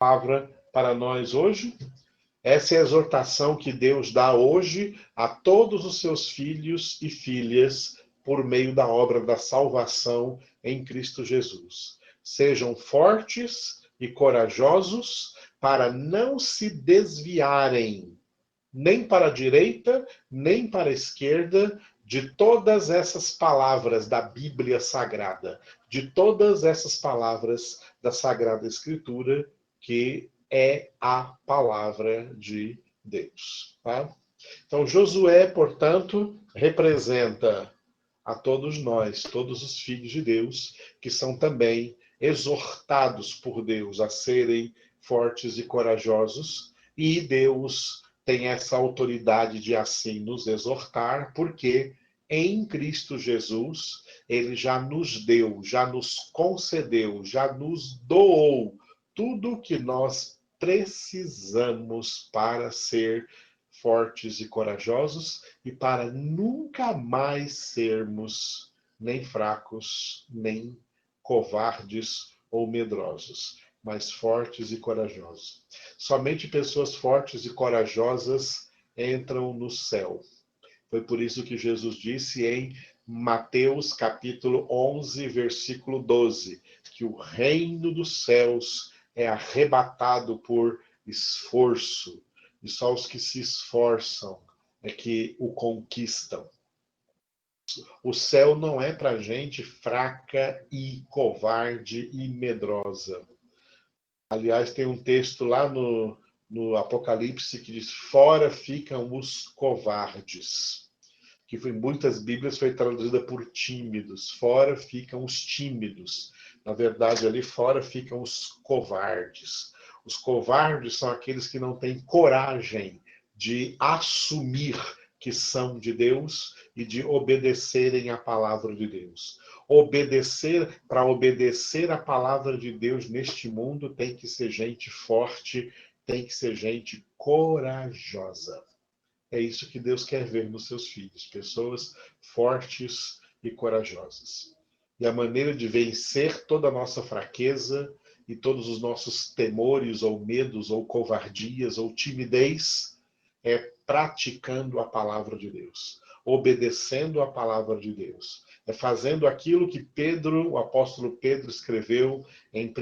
Palavra para nós hoje. Essa é a exortação que Deus dá hoje a todos os seus filhos e filhas por meio da obra da salvação em Cristo Jesus. Sejam fortes e corajosos para não se desviarem nem para a direita, nem para a esquerda de todas essas palavras da Bíblia Sagrada, de todas essas palavras da Sagrada Escritura, que é a palavra de Deus. Tá? Então, Josué, portanto, representa a todos nós, todos os filhos de Deus, que são também exortados por Deus a serem fortes e corajosos, e Deus tem essa autoridade de assim nos exortar, porque em Cristo Jesus, ele já nos deu, já nos concedeu, já nos doou tudo que nós precisamos para ser fortes e corajosos e para nunca mais sermos nem fracos, nem covardes ou medrosos, mas fortes e corajosos. Somente pessoas fortes e corajosas entram no céu. Foi por isso que Jesus disse em Mateus capítulo 11, versículo 12, que o reino dos céus é arrebatado por esforço, e só os que se esforçam é que o conquistam. O céu não é para gente fraca e covarde e medrosa. Aliás, tem um texto lá no Apocalipse que diz: fora ficam os covardes, que em muitas Bíblias foi traduzida por tímidos. Fora ficam os tímidos. Na verdade, ali fora ficam os covardes. Os covardes são aqueles que não têm coragem de assumir que são de Deus e de obedecerem à palavra de Deus. Para obedecer à palavra de Deus neste mundo, tem que ser gente forte, tem que ser gente corajosa. É isso que Deus quer ver nos seus filhos, pessoas fortes e corajosas. E a maneira de vencer toda a nossa fraqueza e todos os nossos temores ou medos ou covardias ou timidez é praticando a palavra de Deus, obedecendo a palavra de Deus. É fazendo aquilo que o apóstolo Pedro escreveu em 1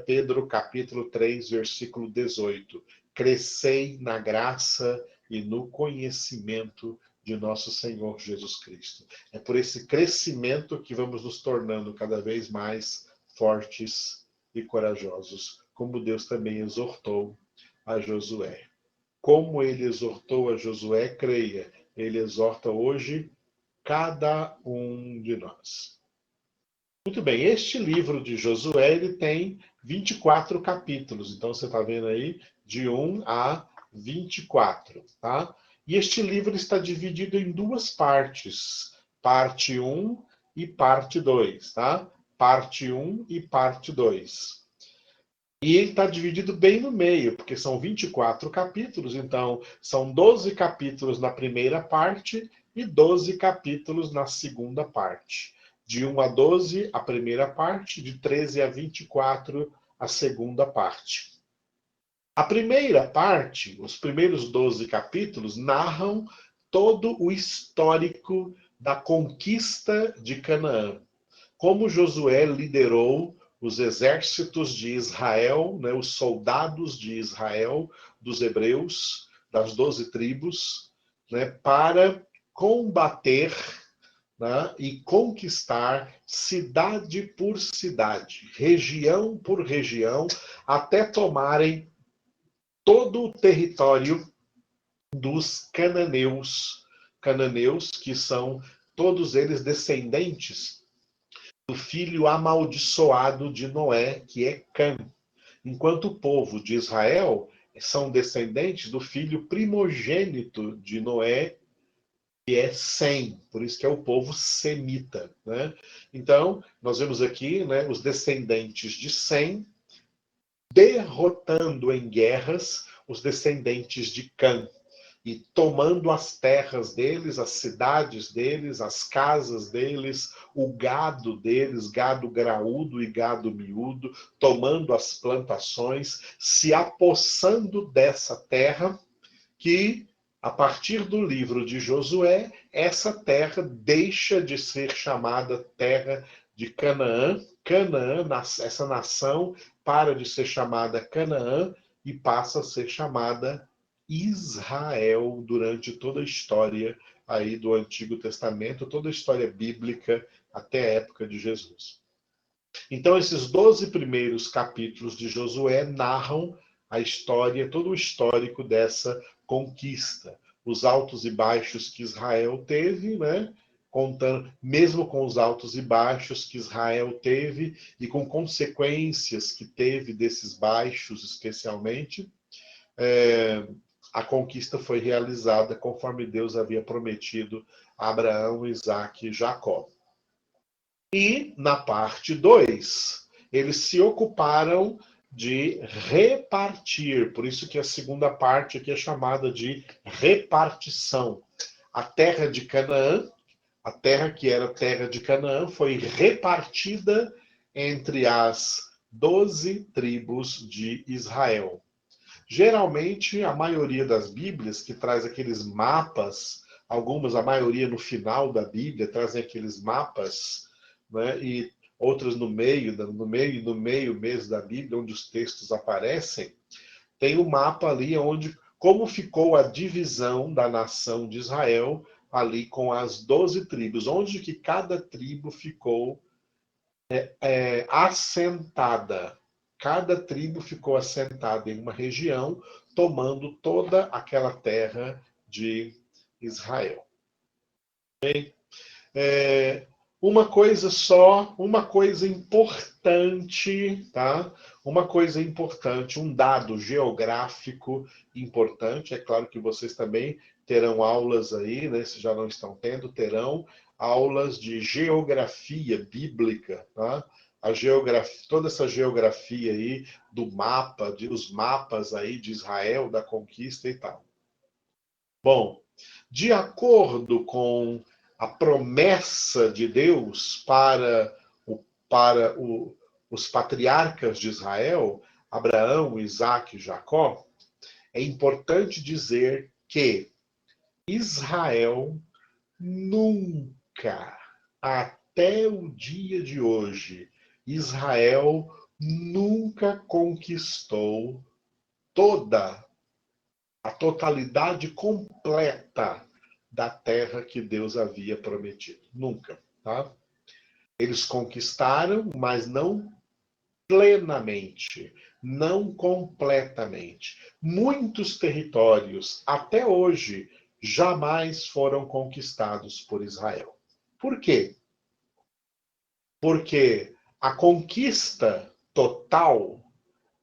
Pedro capítulo 3, versículo 18. Crescei na graça e no conhecimento de nosso Senhor Jesus Cristo. É por esse crescimento que vamos nos tornando cada vez mais fortes e corajosos, como Deus também exortou a Josué. Como ele exortou a Josué, creia, ele exorta hoje cada um de nós. Muito bem, este livro de Josué, ele tem 24 capítulos, então você está vendo aí de 1 a 24, tá? E este livro está dividido em duas partes, parte 1 e parte 2, tá? Parte 1 e parte 2. E ele está dividido bem no meio, porque são 24 capítulos, então são 12 capítulos na primeira parte e 12 capítulos na segunda parte. De 1 a 12, a primeira parte, de 13 a 24, a segunda parte. A primeira parte, os primeiros 12 capítulos, narram todo o histórico da conquista de Canaã. Como Josué liderou os exércitos de Israel, né, os soldados de Israel, dos hebreus, das 12 tribos, né, para combater, né, e conquistar cidade por cidade, região por região, até tomarem todo o território dos cananeus, que são todos eles descendentes do filho amaldiçoado de Noé, que é Cã. Enquanto o povo de Israel são descendentes do filho primogênito de Noé, que é Sem, por isso que é o povo semita, né? Então, nós vemos aqui, né, os descendentes de Sem derrotando em guerras os descendentes de Cã. e tomando as terras deles, as cidades deles, as casas deles, o gado deles, gado graúdo e gado miúdo, tomando as plantações, se apossando dessa terra que, a partir do livro de Josué, essa terra deixa de ser chamada terra de Canaã. Canaã, essa nação, para de ser chamada Canaã e passa a ser chamada Israel durante toda a história aí do Antigo Testamento, toda a história bíblica até a época de Jesus. Então, esses 12 primeiros capítulos de Josué narram a história, todo o histórico dessa conquista, os altos e baixos que Israel teve, né? Contando, mesmo com os altos e baixos que Israel teve e com consequências que teve desses baixos, especialmente, a conquista foi realizada conforme Deus havia prometido a Abraão, Isaque e Jacó. E na parte 2, eles se ocuparam de repartir, por isso que a segunda parte aqui é chamada de repartição. A terra de Canaã, a terra que era terra de Canaã, foi repartida entre as 12 tribos de Israel. Geralmente, a maioria das Bíblias, que traz aqueles mapas, algumas, a maioria no final da Bíblia, trazem aqueles mapas, né, e outras no meio mesmo da Bíblia, onde os textos aparecem, tem um mapa ali onde como ficou a divisão da nação de Israel ali com as 12 tribos, onde que cada tribo ficou assentada. Cada tribo ficou assentada em uma região, tomando toda aquela terra de Israel. Uma coisa só, uma coisa importante, tá? Uma coisa importante, um dado geográfico importante. É claro que vocês também terão aulas aí, né? Se já não estão tendo, terão aulas de geografia bíblica, tá? A geografia, toda essa geografia aí do mapa, os mapas aí de Israel, da conquista e tal. Bom, de acordo com a promessa de Deus para os patriarcas de Israel, Abraão, Isaque e Jacó, é importante dizer que Israel nunca, até o dia de hoje, Israel nunca conquistou toda a totalidade completa da terra que Deus havia prometido. Nunca, tá? Eles conquistaram, mas não plenamente, não completamente. Muitos territórios, até hoje, jamais foram conquistados por Israel. Por quê? Porque a conquista total,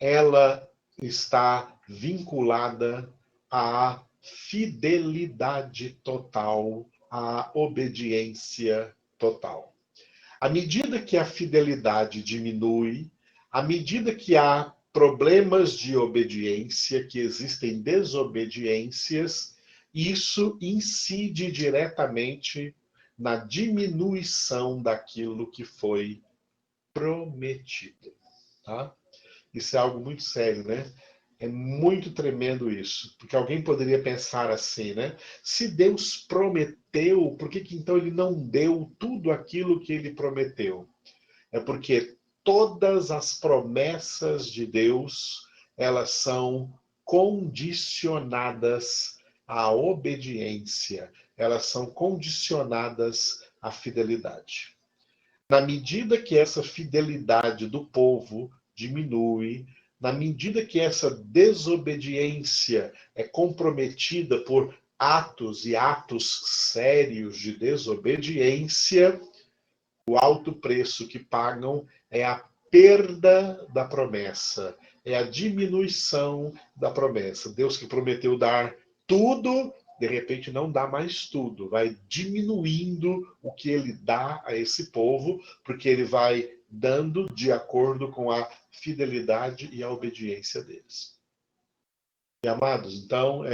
ela está vinculada à fidelidade total, à obediência total. À medida que a fidelidade diminui, à medida que há problemas de obediência, que existem desobediências, isso incide diretamente na diminuição daquilo que foi prometido. Tá? Isso é algo muito sério, né? É muito tremendo isso, porque alguém poderia pensar assim, né? Se Deus prometeu, por que então ele não deu tudo aquilo que ele prometeu? É porque todas as promessas de Deus, elas são condicionadas à obediência, elas são condicionadas à fidelidade. Na medida que essa fidelidade do povo diminui, na medida que essa desobediência é comprometida por atos e atos sérios de desobediência, o alto preço que pagam é a perda da promessa, é a diminuição da promessa. Deus que prometeu dar tudo, de repente não dá mais tudo, vai diminuindo o que ele dá a esse povo, porque ele vai dando de acordo com a fidelidade e a obediência deles. E, amados, então,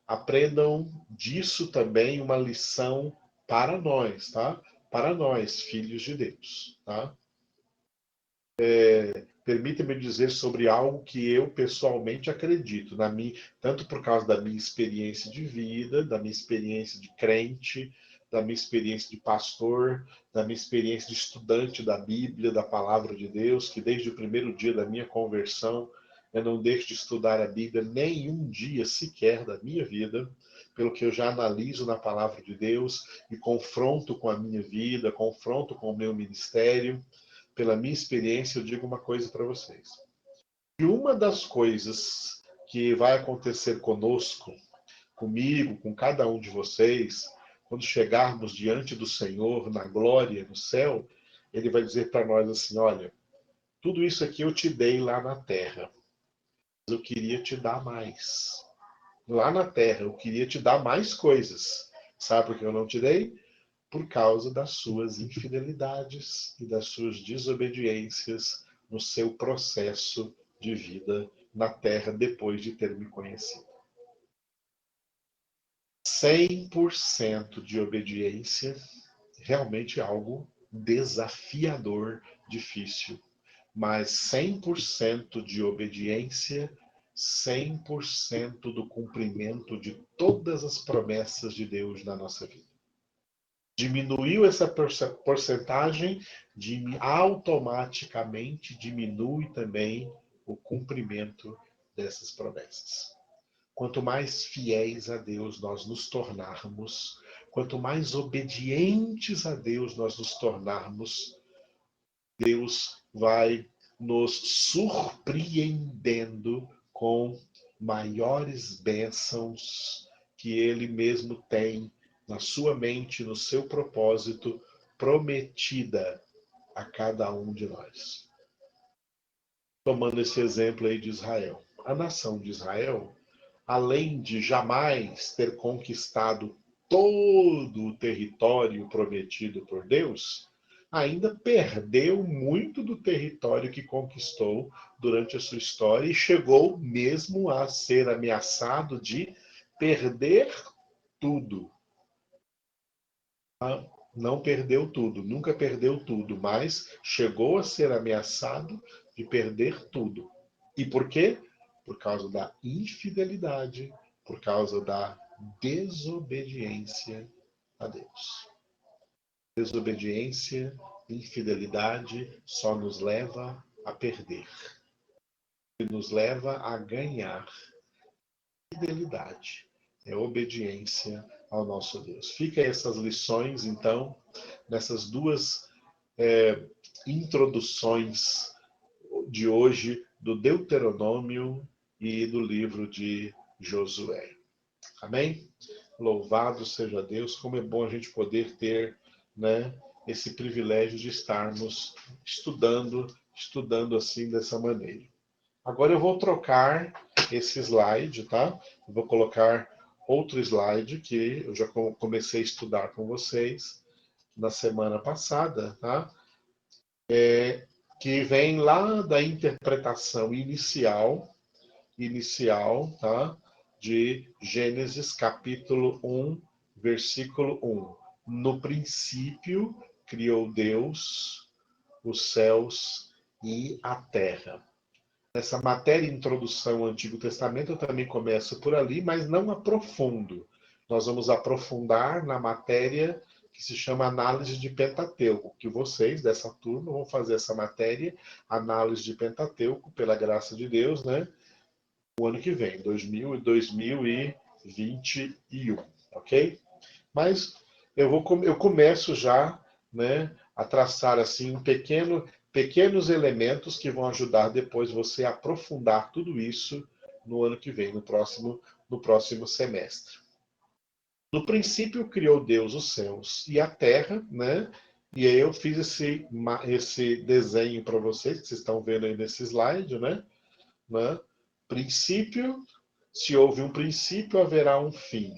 aprendam disso também uma lição para nós, tá? Para nós, filhos de Deus, tá? Permita-me dizer sobre algo que eu pessoalmente acredito, tanto por causa da minha experiência de vida, da minha experiência de crente, da minha experiência de pastor, da minha experiência de estudante da Bíblia, da Palavra de Deus, que desde o primeiro dia da minha conversão, eu não deixo de estudar a Bíblia nenhum dia sequer da minha vida, pelo que eu já analiso na Palavra de Deus e confronto com a minha vida, confronto com o meu ministério. Pela minha experiência, eu digo uma coisa para vocês. E uma das coisas que vai acontecer conosco, comigo, com cada um de vocês, quando chegarmos diante do Senhor, na glória, no céu, Ele vai dizer para nós assim, olha, tudo isso aqui eu te dei lá na terra, mas eu queria te dar mais. Lá na terra, eu queria te dar mais coisas. Sabe por que eu não te dei? Por causa das suas infidelidades e das suas desobediências no seu processo de vida na terra depois de ter me conhecido. 100% de obediência, realmente algo desafiador, difícil, mas 100% de obediência, 100% do cumprimento de todas as promessas de Deus na nossa vida. Diminuiu essa porcentagem, automaticamente diminui também o cumprimento dessas promessas. Quanto mais fiéis a Deus nós nos tornarmos, quanto mais obedientes a Deus nós nos tornarmos, Deus vai nos surpreendendo com maiores bênçãos que Ele mesmo tem na sua mente, no seu propósito, prometida a cada um de nós. Tomando esse exemplo aí de Israel. A nação de Israel, além de jamais ter conquistado todo o território prometido por Deus, ainda perdeu muito do território que conquistou durante a sua história e chegou mesmo a ser ameaçado de perder tudo. Não perdeu tudo, nunca perdeu tudo, mas chegou a ser ameaçado de perder tudo. E por quê? Por causa da infidelidade, por causa da desobediência a Deus. Desobediência, infidelidade só nos leva a perder. E nos leva a ganhar fidelidade. É obediência ao nosso Deus. Fica essas lições, então, nessas duas introduções de hoje do Deuteronômio e do livro de Josué. Amém? Louvado seja Deus, como é bom a gente poder ter, né, esse privilégio de estarmos estudando assim dessa maneira. Agora eu vou trocar esse slide, tá? Eu vou colocar outro slide que eu já comecei a estudar com vocês na semana passada, tá? Que vem lá da interpretação inicial, tá? De Gênesis capítulo 1, versículo 1. No princípio criou Deus os céus e a terra. Nessa matéria introdução ao Antigo Testamento eu também começo por ali, mas não aprofundo. Nós vamos aprofundar na matéria que se chama análise de Pentateuco, que vocês dessa turma vão fazer essa matéria, análise de Pentateuco, pela graça de Deus, né? O ano que vem, 2021, ok? Mas eu começo já, né, a traçar assim pequenos elementos que vão ajudar depois você a aprofundar tudo isso no ano que vem, no próximo semestre. No princípio criou Deus os céus e a terra, né? E aí eu fiz esse desenho para vocês, que vocês estão vendo aí nesse slide, né? Princípio, se houve um princípio, haverá um fim.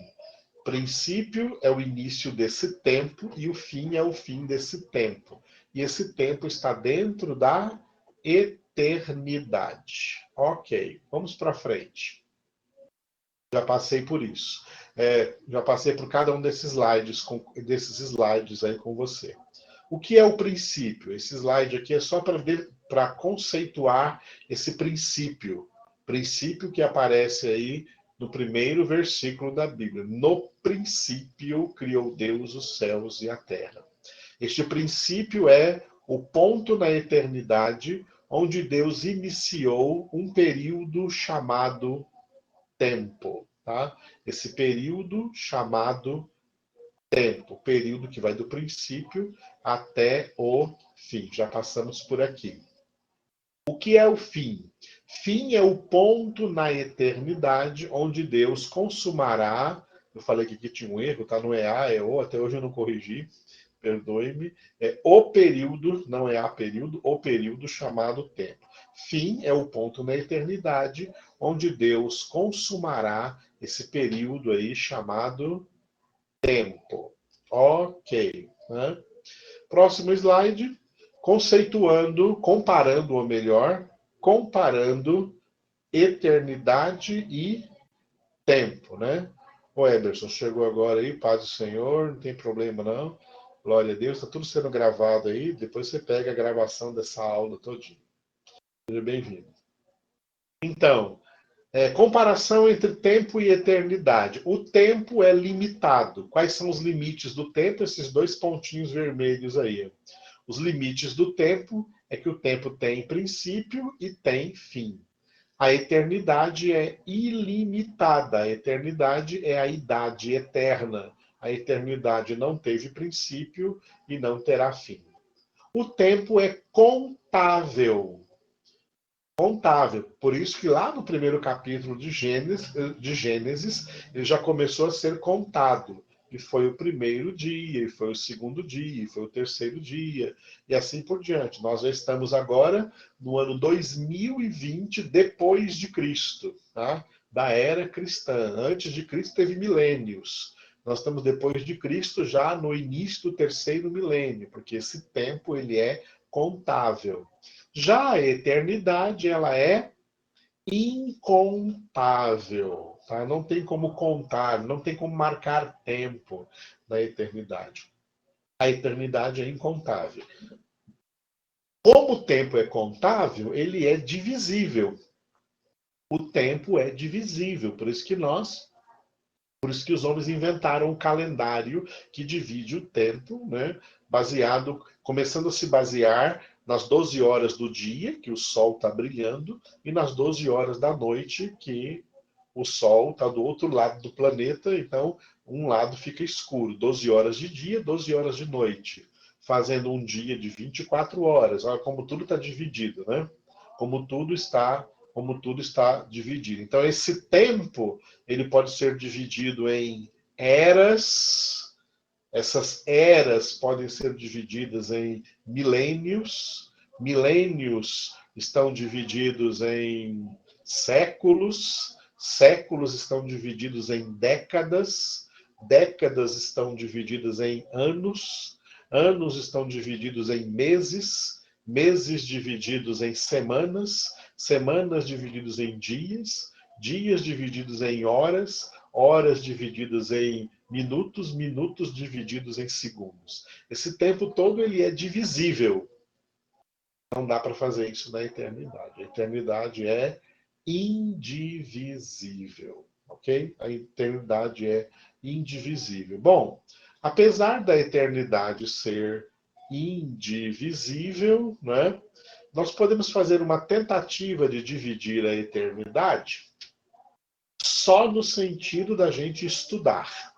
Princípio é o início desse tempo e o fim é o fim desse tempo. E esse tempo está dentro da eternidade. Ok, vamos para frente. Já passei por isso. Já passei por cada um desses slides aí com você. O que é o princípio? Esse slide aqui é só para conceituar esse princípio. Princípio que aparece aí no primeiro versículo da Bíblia. No princípio criou Deus os céus e a terra. Este princípio é o ponto na eternidade onde Deus iniciou um período chamado tempo, tá? Esse período chamado tempo, período que vai do princípio até o fim. Já passamos por aqui. O que é o fim? Fim é o ponto na eternidade onde Deus consumará. Eu falei que aqui tinha um erro, tá? Não é A, é O, até hoje eu não corrigi, perdoe-me. É o período, não é a período, o período chamado tempo. Fim é o ponto na eternidade onde Deus consumará esse período aí chamado tempo. Ok. Né? Próximo slide. Conceituando, comparando, ou melhor, comparando eternidade e tempo, né? O Emerson chegou agora aí, paz do Senhor, não tem problema não. Glória a Deus, está tudo sendo gravado aí, depois você pega a gravação dessa aula todinha. Seja bem-vindo. Então, comparação entre tempo e eternidade. O tempo é limitado. Quais são os limites do tempo? Esses dois pontinhos vermelhos aí. Os limites do tempo é que o tempo tem princípio e tem fim. A eternidade é ilimitada. A eternidade é a idade eterna. A eternidade não teve princípio e não terá fim. O tempo é contável. Contável. Por isso que lá no primeiro capítulo de Gênesis, ele já começou a ser contado. E foi o primeiro dia, e foi o segundo dia, e foi o terceiro dia, e assim por diante. Nós já estamos agora no ano 2020 depois de Cristo, tá? Da era cristã. Antes de Cristo teve milênios. Nós estamos depois de Cristo já no início do terceiro milênio, porque esse tempo ele é contável. Já a eternidade, ela é incontável, tá? Não tem como contar, não tem como marcar tempo na eternidade. A eternidade é incontável. Como o tempo é contável, ele é divisível. O tempo é divisível, por isso que os homens inventaram um calendário que divide o tempo, né? Começando a se basear nas 12 horas do dia, que o sol está brilhando, e nas 12 horas da noite, que o sol está do outro lado do planeta, então um lado fica escuro. 12 horas de dia, 12 horas de noite, fazendo um dia de 24 horas. Olha como tudo está dividido, né? Como tudo está dividido. Então, esse tempo ele pode ser dividido em eras. Essas eras podem ser divididas em milênios. Milênios estão divididos em séculos. Séculos estão divididos em décadas. Décadas estão divididas em anos. Anos estão divididos em meses. Meses divididos em semanas. Semanas divididos em dias. Dias divididos em horas. Horas divididas em minutos, minutos divididos em segundos. Esse tempo todo ele é divisível. Não dá para fazer isso na eternidade. A eternidade é indivisível, ok? A eternidade é indivisível. Bom, apesar da eternidade ser indivisível, né, nós podemos fazer uma tentativa de dividir a eternidade só no sentido da gente estudar.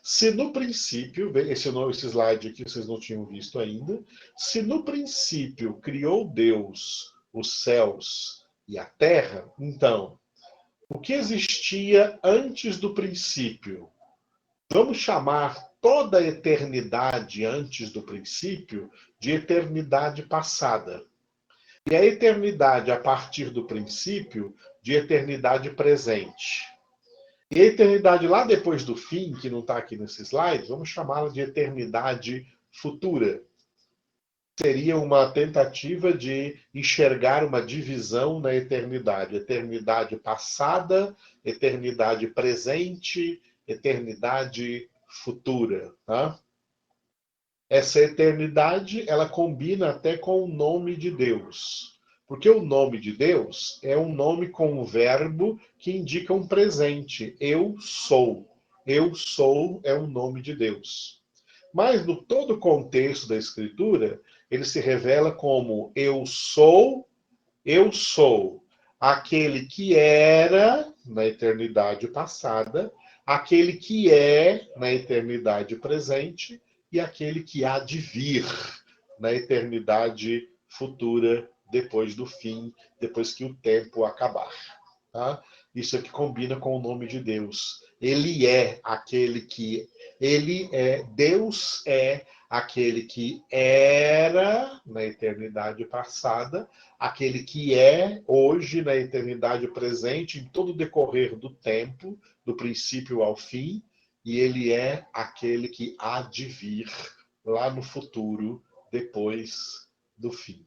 Se no princípio, esse slide aqui vocês não tinham visto ainda, se no princípio criou Deus os céus e a terra, então, o que existia antes do princípio? Vamos chamar toda a eternidade antes do princípio de eternidade passada. E a eternidade a partir do princípio de eternidade presente. E a eternidade lá depois do fim, que não está aqui nesse slide, vamos chamá-la de eternidade futura. seria uma tentativa de enxergar uma divisão na eternidade. Eternidade passada, eternidade presente, eternidade futura. Tá? Essa eternidade, ela combina até com o nome de Deus. Porque o nome de Deus é um nome com um verbo que indica um presente. Eu sou. Eu sou é um nome de Deus. Mas no todo o contexto da Escritura, ele se revela como eu sou aquele que era na eternidade passada, aquele que é na eternidade presente e aquele que há de vir na eternidade futura, depois do fim, depois que o tempo acabar. Tá? Isso aqui combina com o nome de Deus. Ele é aquele que. Deus é aquele que era na eternidade passada, aquele que é hoje na eternidade presente, em todo o decorrer do tempo, do princípio ao fim, e ele é aquele que há de vir lá no futuro, depois do fim.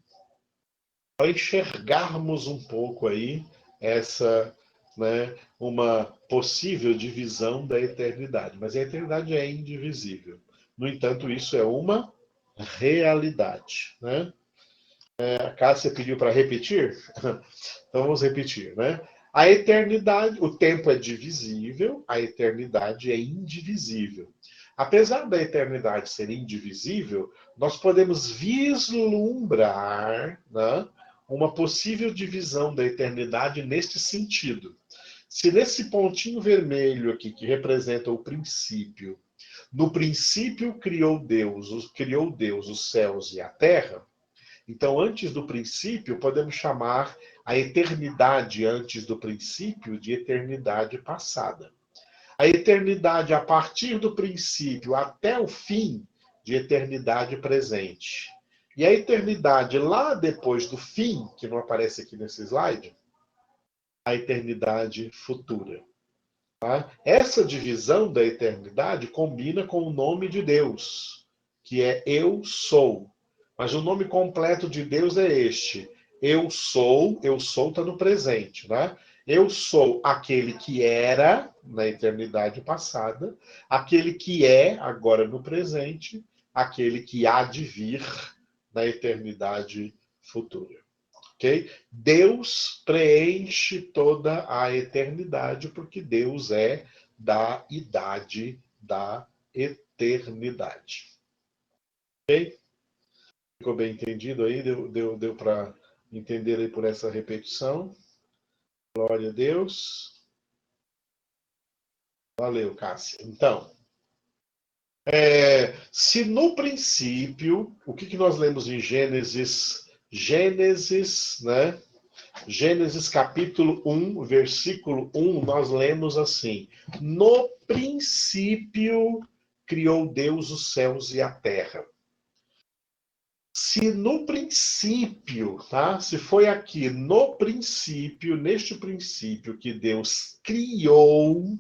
Para enxergarmos um pouco aí essa, né, uma possível divisão da eternidade. Mas a eternidade é indivisível. No entanto, isso é uma realidade. Né? A Cássia pediu para repetir? Então vamos repetir. Né? A eternidade, o tempo é divisível, a eternidade é indivisível. Apesar da eternidade ser indivisível, nós podemos vislumbrar, né, uma possível divisão da eternidade neste sentido. Se nesse pontinho vermelho aqui, que representa o princípio, no princípio criou Deus os céus e a terra, então antes do princípio podemos chamar a eternidade antes do princípio de eternidade passada. A eternidade a partir do princípio até o fim de eternidade presente. E a eternidade lá depois do fim, que não aparece aqui nesse slide, a eternidade futura. Tá? Essa divisão da eternidade combina com o nome de Deus, que é Eu Sou. Mas o nome completo de Deus é este. Eu sou está no presente, né? Eu sou aquele que era na eternidade passada, aquele que é agora no presente, aquele que há de vir na eternidade futura. Okay? Deus preenche toda a eternidade, porque Deus é da idade da eternidade. Ok? Ficou bem entendido aí? Deu para entender aí por essa repetição? Glória a Deus. Valeu, Cássia. Então, se no princípio, o que nós lemos em Gênesis? Gênesis, né? Gênesis capítulo 1, versículo 1, nós lemos assim: No princípio criou Deus os céus e a terra. Se no princípio, tá? Se foi aqui no princípio, neste princípio que Deus criou,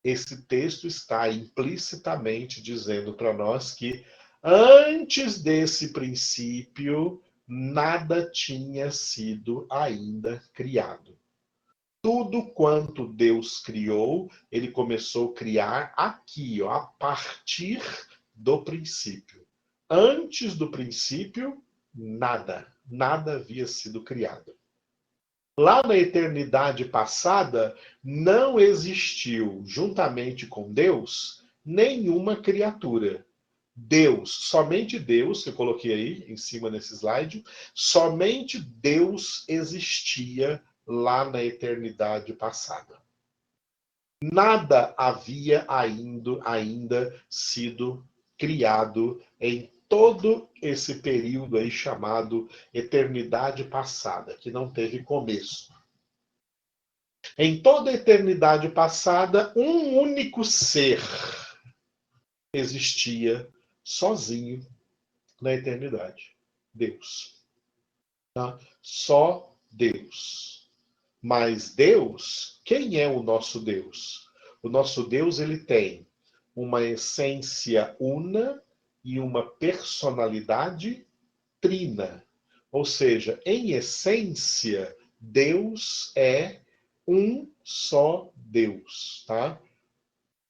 esse texto está implicitamente dizendo para nós que antes desse princípio, nada tinha sido ainda criado. Tudo quanto Deus criou, ele começou a criar aqui, ó, a partir do princípio. Antes do princípio, nada havia sido criado. Lá na eternidade passada, não existiu, juntamente com Deus, nenhuma criatura. Deus, somente Deus, que eu coloquei aí em cima nesse slide, somente Deus existia lá na eternidade passada. Nada havia ainda sido criado em todo esse período aí chamado eternidade passada, que não teve começo. Em toda a eternidade passada, um único ser existia sozinho na eternidade. Deus. Tá? Só Deus. Mas Deus, quem é o nosso Deus? O nosso Deus, ele tem uma essência una e uma personalidade trina. Ou seja, em essência, Deus é um só Deus, tá?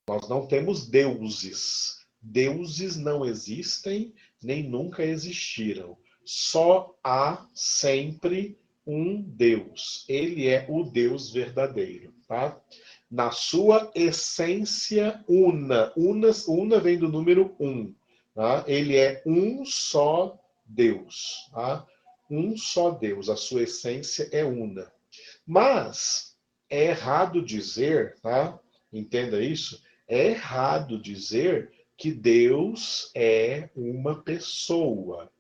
Nós não temos deuses. Deuses não existem, nem nunca existiram. Só há sempre um Deus. Ele é o Deus verdadeiro, tá? Na sua essência una. Una vem do número um. Tá? Ele é um só Deus. Tá? Um só Deus. A sua essência é una. Mas é errado dizer, tá? Entenda isso. É errado dizer que Deus é uma pessoa.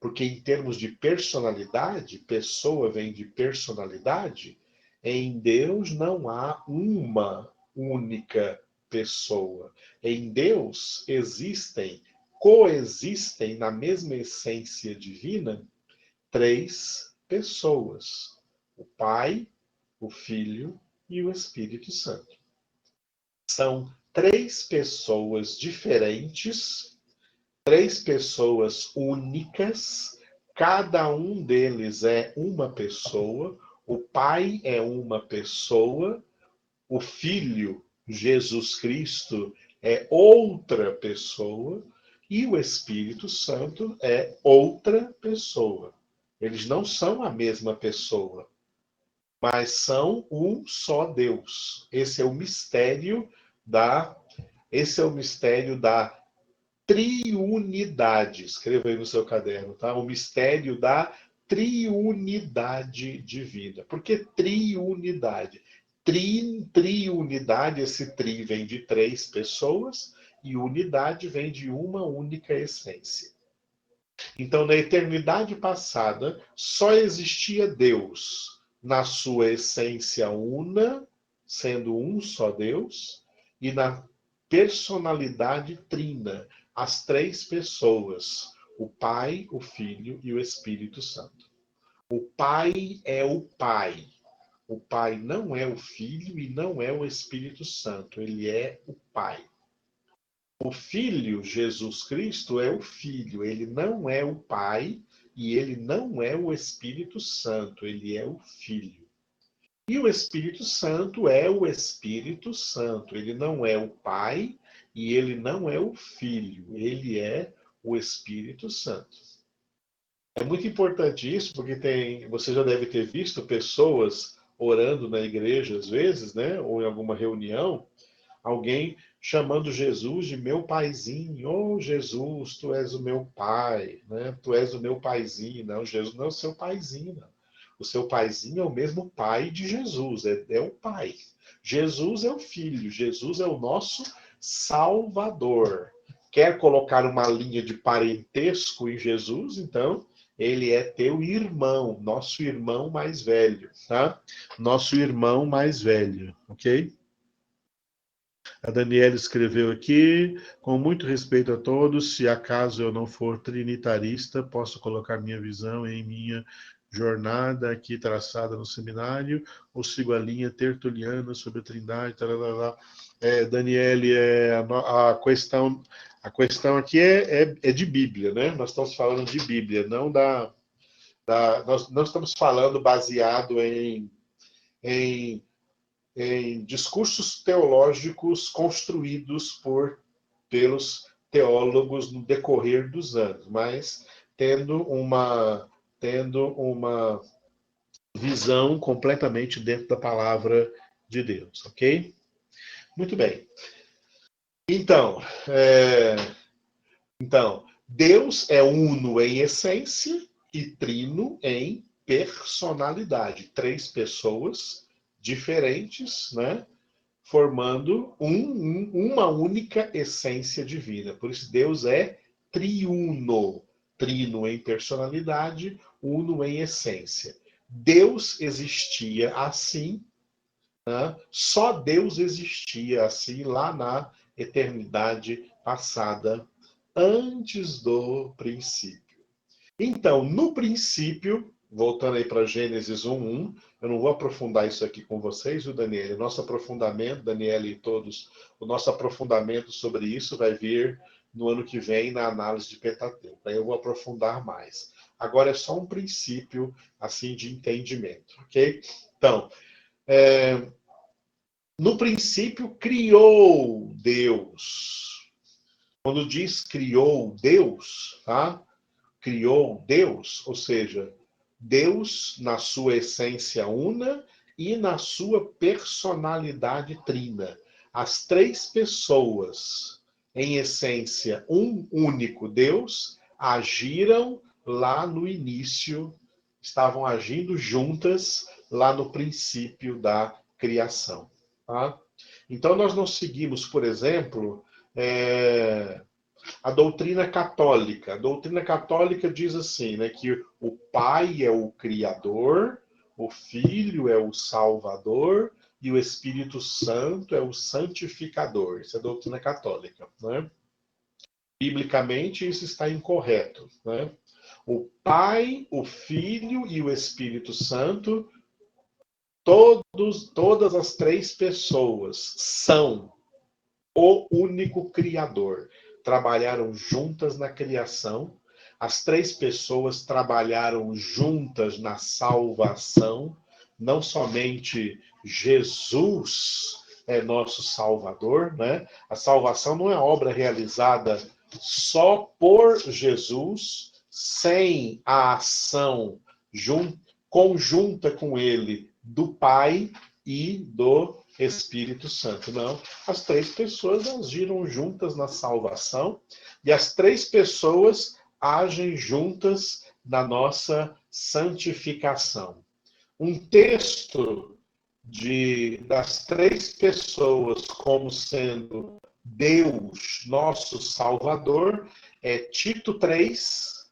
Porque em termos de personalidade, pessoa vem de personalidade, em Deus não há uma única pessoa. Em Deus coexistem na mesma essência divina, três pessoas: o Pai, o Filho e o Espírito Santo. São três pessoas diferentes, três pessoas únicas, cada um deles é uma pessoa, o Pai é uma pessoa, o Filho, Jesus Cristo, é outra pessoa, e o Espírito Santo é outra pessoa. Eles não são a mesma pessoa, mas são um só Deus. Esse é o mistério da triunidade. Escreva aí no seu caderno, tá? O mistério da triunidade divina. Por que triunidade? Triunidade, esse tri vem de três pessoas e unidade vem de uma única essência. Então, na eternidade passada, só existia Deus na sua essência una, sendo um só Deus, e na personalidade trina, as três pessoas, o Pai, o Filho e o Espírito Santo. O Pai é o Pai. O Pai não é o Filho e não é o Espírito Santo, ele é o Pai. O Filho, Jesus Cristo, é o Filho, ele não é o Pai e ele não é o Espírito Santo, ele é o Filho. E o Espírito Santo é o Espírito Santo, ele não é o Pai e ele não é o Filho, ele é o Espírito Santo. É muito importante isso, porque você já deve ter visto pessoas orando na igreja às vezes, né, ou em alguma reunião, alguém chamando Jesus de meu paizinho. Oh, Jesus, tu és o meu pai, né? Tu és o meu paizinho. Não, Jesus não é o seu paizinho, não. O seu paizinho é o mesmo pai de Jesus, é o pai. Jesus é o filho, Jesus é o nosso Salvador. Quer colocar uma linha de parentesco em Jesus? Então, ele é teu irmão, nosso irmão mais velho, tá? Nosso irmão mais velho, ok? A Daniela escreveu aqui, com muito respeito a todos, se acaso eu não for trinitarista, posso colocar minha visão em minha jornada aqui traçada no seminário, ou sigo a linha tertuliana sobre a Trindade, tarará. Daniele, a questão aqui é de Bíblia, né? Nós estamos falando de Bíblia, não nós não estamos falando baseado em discursos teológicos construídos pelos teólogos no decorrer dos anos, mas tendo uma visão completamente dentro da palavra de Deus, ok? Muito bem. Então, Deus é uno em essência e trino em personalidade. Três pessoas diferentes, né? Formando uma única essência divina. Por isso, Deus é triuno. Trino em personalidade, uno em essência. Deus existia assim, né? Só Deus existia assim lá na eternidade passada, antes do princípio. Então, no princípio, voltando aí para Gênesis 1:1, eu não vou aprofundar isso aqui com vocês, o Daniel. O nosso aprofundamento, Daniel e todos, o nosso aprofundamento sobre isso vai vir no ano que vem na análise de Pentateuco. Aí eu vou aprofundar mais. Agora é só um princípio assim de entendimento, ok? Então, no princípio criou Deus. Quando diz criou Deus, tá? Criou Deus, ou seja, Deus na sua essência una e na sua personalidade trina. As três pessoas, em essência, um único Deus, agiram lá no início, estavam agindo juntas lá no princípio da criação. Tá? Então, nós não seguimos, por exemplo, a doutrina católica. A doutrina católica diz assim, né, que o Pai é o Criador, o Filho é o Salvador e o Espírito Santo é o Santificador. Isso é a doutrina católica. Né? Biblicamente, isso está incorreto. Né? O Pai, o Filho e o Espírito Santo, todas as três pessoas são o único Criador. Trabalharam juntas na criação, as três pessoas trabalharam juntas na salvação, não somente Jesus é nosso Salvador, né? A salvação não é obra realizada só por Jesus, sem a ação conjunta com ele do Pai e do Espírito Santo. Não, as três pessoas agiram juntas na salvação e as três pessoas agem juntas na nossa santificação. Um texto das três pessoas como sendo Deus, nosso Salvador, é Tito 3,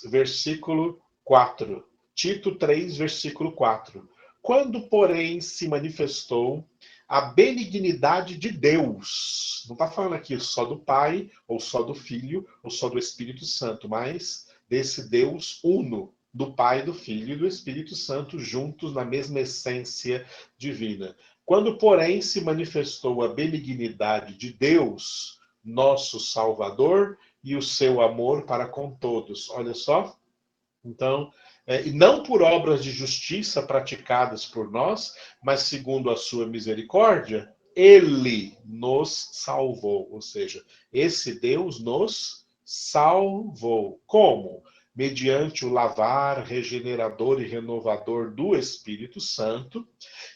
versículo 4. Tito 3, versículo 4. Quando, porém, se manifestou a benignidade de Deus, não está falando aqui só do Pai, ou só do Filho, ou só do Espírito Santo, mas desse Deus uno, do Pai, do Filho e do Espírito Santo, juntos na mesma essência divina. Quando, porém, se manifestou a benignidade de Deus, nosso Salvador, e o seu amor para com todos. Olha só. Então, e não por obras de justiça praticadas por nós, mas segundo a sua misericórdia, ele nos salvou. Ou seja, esse Deus nos salvou. Como? Mediante o lavar regenerador e renovador do Espírito Santo,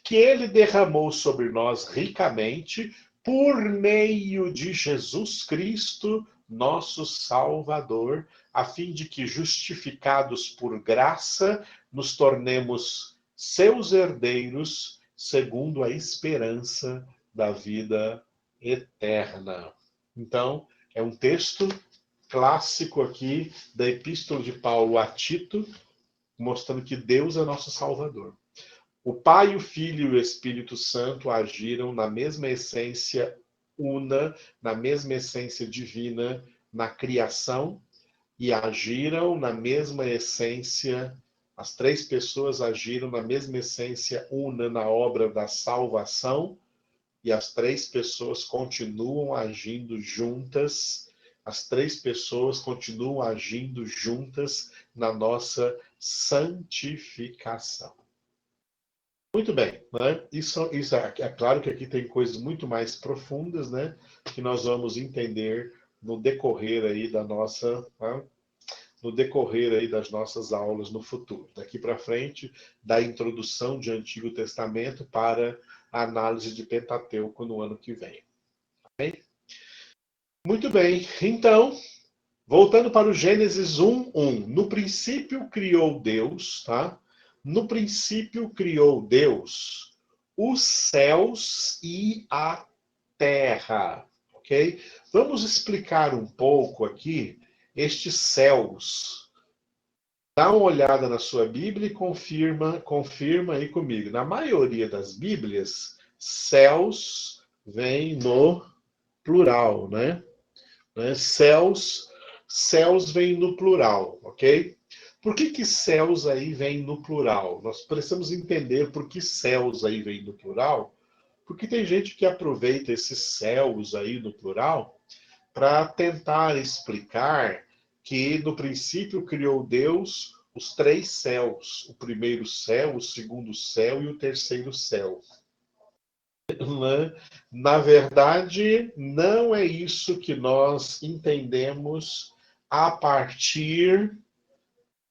que ele derramou sobre nós ricamente por meio de Jesus Cristo, nosso Salvador, a fim de que, justificados por graça, nos tornemos seus herdeiros, segundo a esperança da vida eterna. Então, é um texto clássico aqui da Epístola de Paulo a Tito, mostrando que Deus é nosso Salvador. O Pai, o Filho e o Espírito Santo agiram na mesma essência una, na mesma essência divina, na criação, e agiram na mesma essência, as três pessoas agiram na mesma essência una na obra da salvação, e as três pessoas continuam agindo juntas, as três pessoas continuam agindo juntas na nossa santificação. Muito bem, né? Isso é claro que aqui tem coisas muito mais profundas, né? Que nós vamos entender no decorrer aí da nossa, tá? No decorrer aí das nossas aulas no futuro. Daqui para frente, da introdução de Antigo Testamento para a análise de Pentateuco no ano que vem. Okay? Muito bem, então, voltando para o Gênesis 1:1. No princípio criou Deus, tá? No princípio criou Deus os céus e a terra, ok? Vamos explicar um pouco aqui estes céus. Dá uma olhada na sua Bíblia e confirma aí comigo. Na maioria das Bíblias, céus vem no plural, né? Céus vem no plural, ok? Por que céus aí vem no plural? Nós precisamos entender por que céus aí vem no plural, porque tem gente que aproveita esses céus aí no plural para tentar explicar que no princípio criou Deus os três céus, o primeiro céu, o segundo céu e o terceiro céu. Na verdade, não é isso que nós entendemos a partir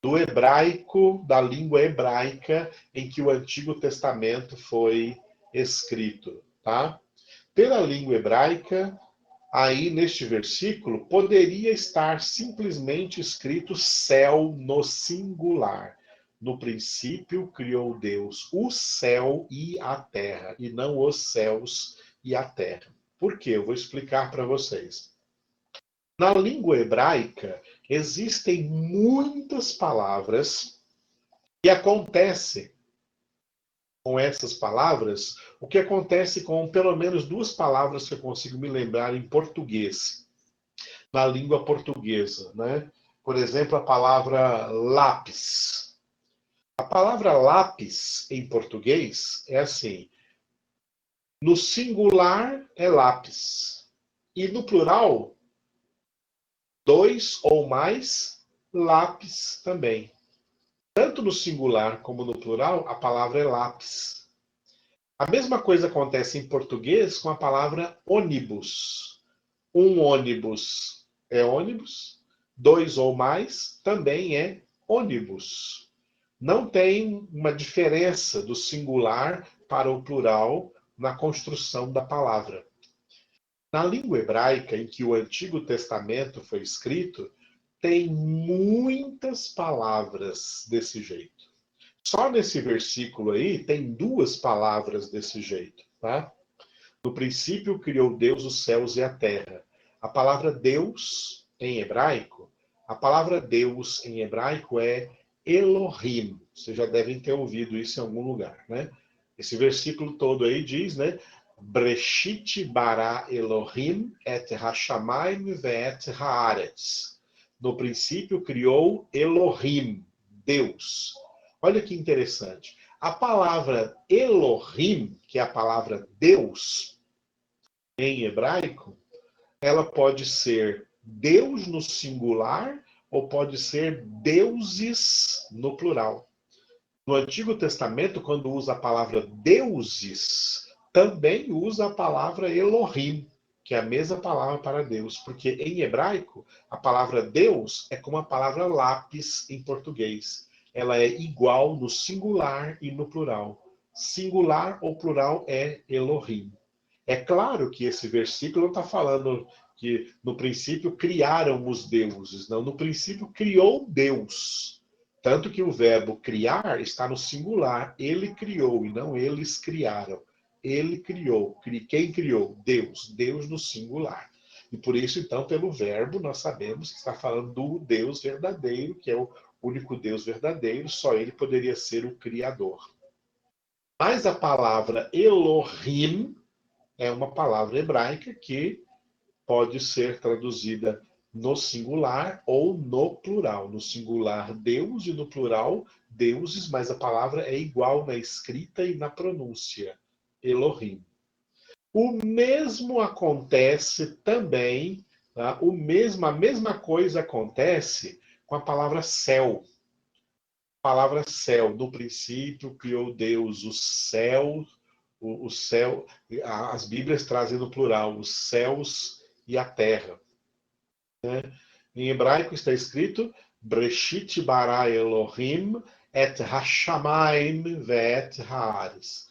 do hebraico, da língua hebraica em que o Antigo Testamento foi escrito, tá? Pela língua hebraica, aí neste versículo poderia estar simplesmente escrito céu no singular. No princípio criou Deus o céu e a terra, e não os céus e a terra. Por quê? Eu vou explicar para vocês. Na língua hebraica, existem muitas palavras que acontecem com essas palavras, o que acontece com pelo menos duas palavras que eu consigo me lembrar em português, na língua portuguesa, né? Por exemplo, a palavra lápis. A palavra lápis em português é assim: no singular é lápis e no plural, dois ou mais lápis também. Tanto no singular como no plural, a palavra é lápis. A mesma coisa acontece em português com a palavra ônibus. Um ônibus é ônibus, dois ou mais também é ônibus. Não tem uma diferença do singular para o plural na construção da palavra. Na língua hebraica, em que o Antigo Testamento foi escrito, tem muitas palavras desse jeito. Só nesse versículo aí tem duas palavras desse jeito, tá? No princípio criou Deus os céus e a terra. A palavra Deus em hebraico, a palavra Deus em hebraico é Elohim. Vocês já devem ter ouvido isso em algum lugar, né? Esse versículo todo aí diz, né? Breshit bara Elohim et hashamayim ve'et haaretz. No princípio criou Elohim, Deus. Olha que interessante. A palavra Elohim, que é a palavra Deus, em hebraico, ela pode ser Deus no singular ou pode ser deuses no plural. No Antigo Testamento, quando usa a palavra deuses, também usa a palavra Elohim, que é a mesma palavra para Deus, porque em hebraico, a palavra Deus é como a palavra lápis em português. Ela é igual no singular e no plural. Singular ou plural é Elohim. É claro que esse versículo não está falando que no princípio criaram os deuses, não. No princípio criou Deus. Tanto que o verbo criar está no singular. Ele criou e não eles criaram. Ele criou. Quem criou? Deus. Deus no singular. E por isso, então, pelo verbo, nós sabemos que está falando do Deus verdadeiro, que é o único Deus verdadeiro, só ele poderia ser o Criador. Mas a palavra Elohim é uma palavra hebraica que pode ser traduzida no singular ou no plural. No singular, Deus, e no plural, deuses, mas a palavra é igual na escrita e na pronúncia. Elohim. O mesmo acontece também, tá? A mesma coisa acontece com a palavra céu. A palavra céu, no princípio criou Deus o céu, o céu, as Bíblias trazem no plural, os céus e a terra. Né? Em hebraico está escrito Breshit bara Elohim et hashamayim ve'et haaretz.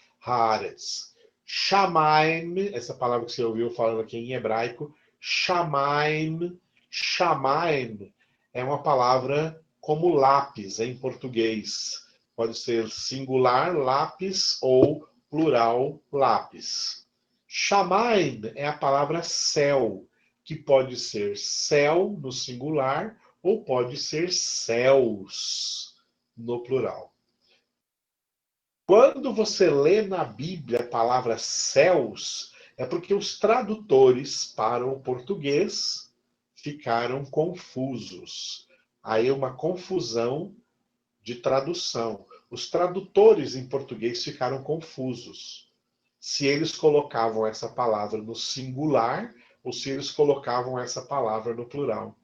Shamaim, essa palavra que você ouviu falando aqui em hebraico, shamaim, shamaim é uma palavra como lápis em português. Pode ser singular, lápis, ou plural, lápis. Shamaim é a palavra céu, que pode ser céu no singular ou pode ser céus no plural. Quando você lê na Bíblia a palavra céus, é porque os tradutores para o português ficaram confusos. Aí é uma confusão de tradução. Os tradutores em português ficaram confusos. Se eles colocavam essa palavra no singular os sírios colocavam essa palavra no plural.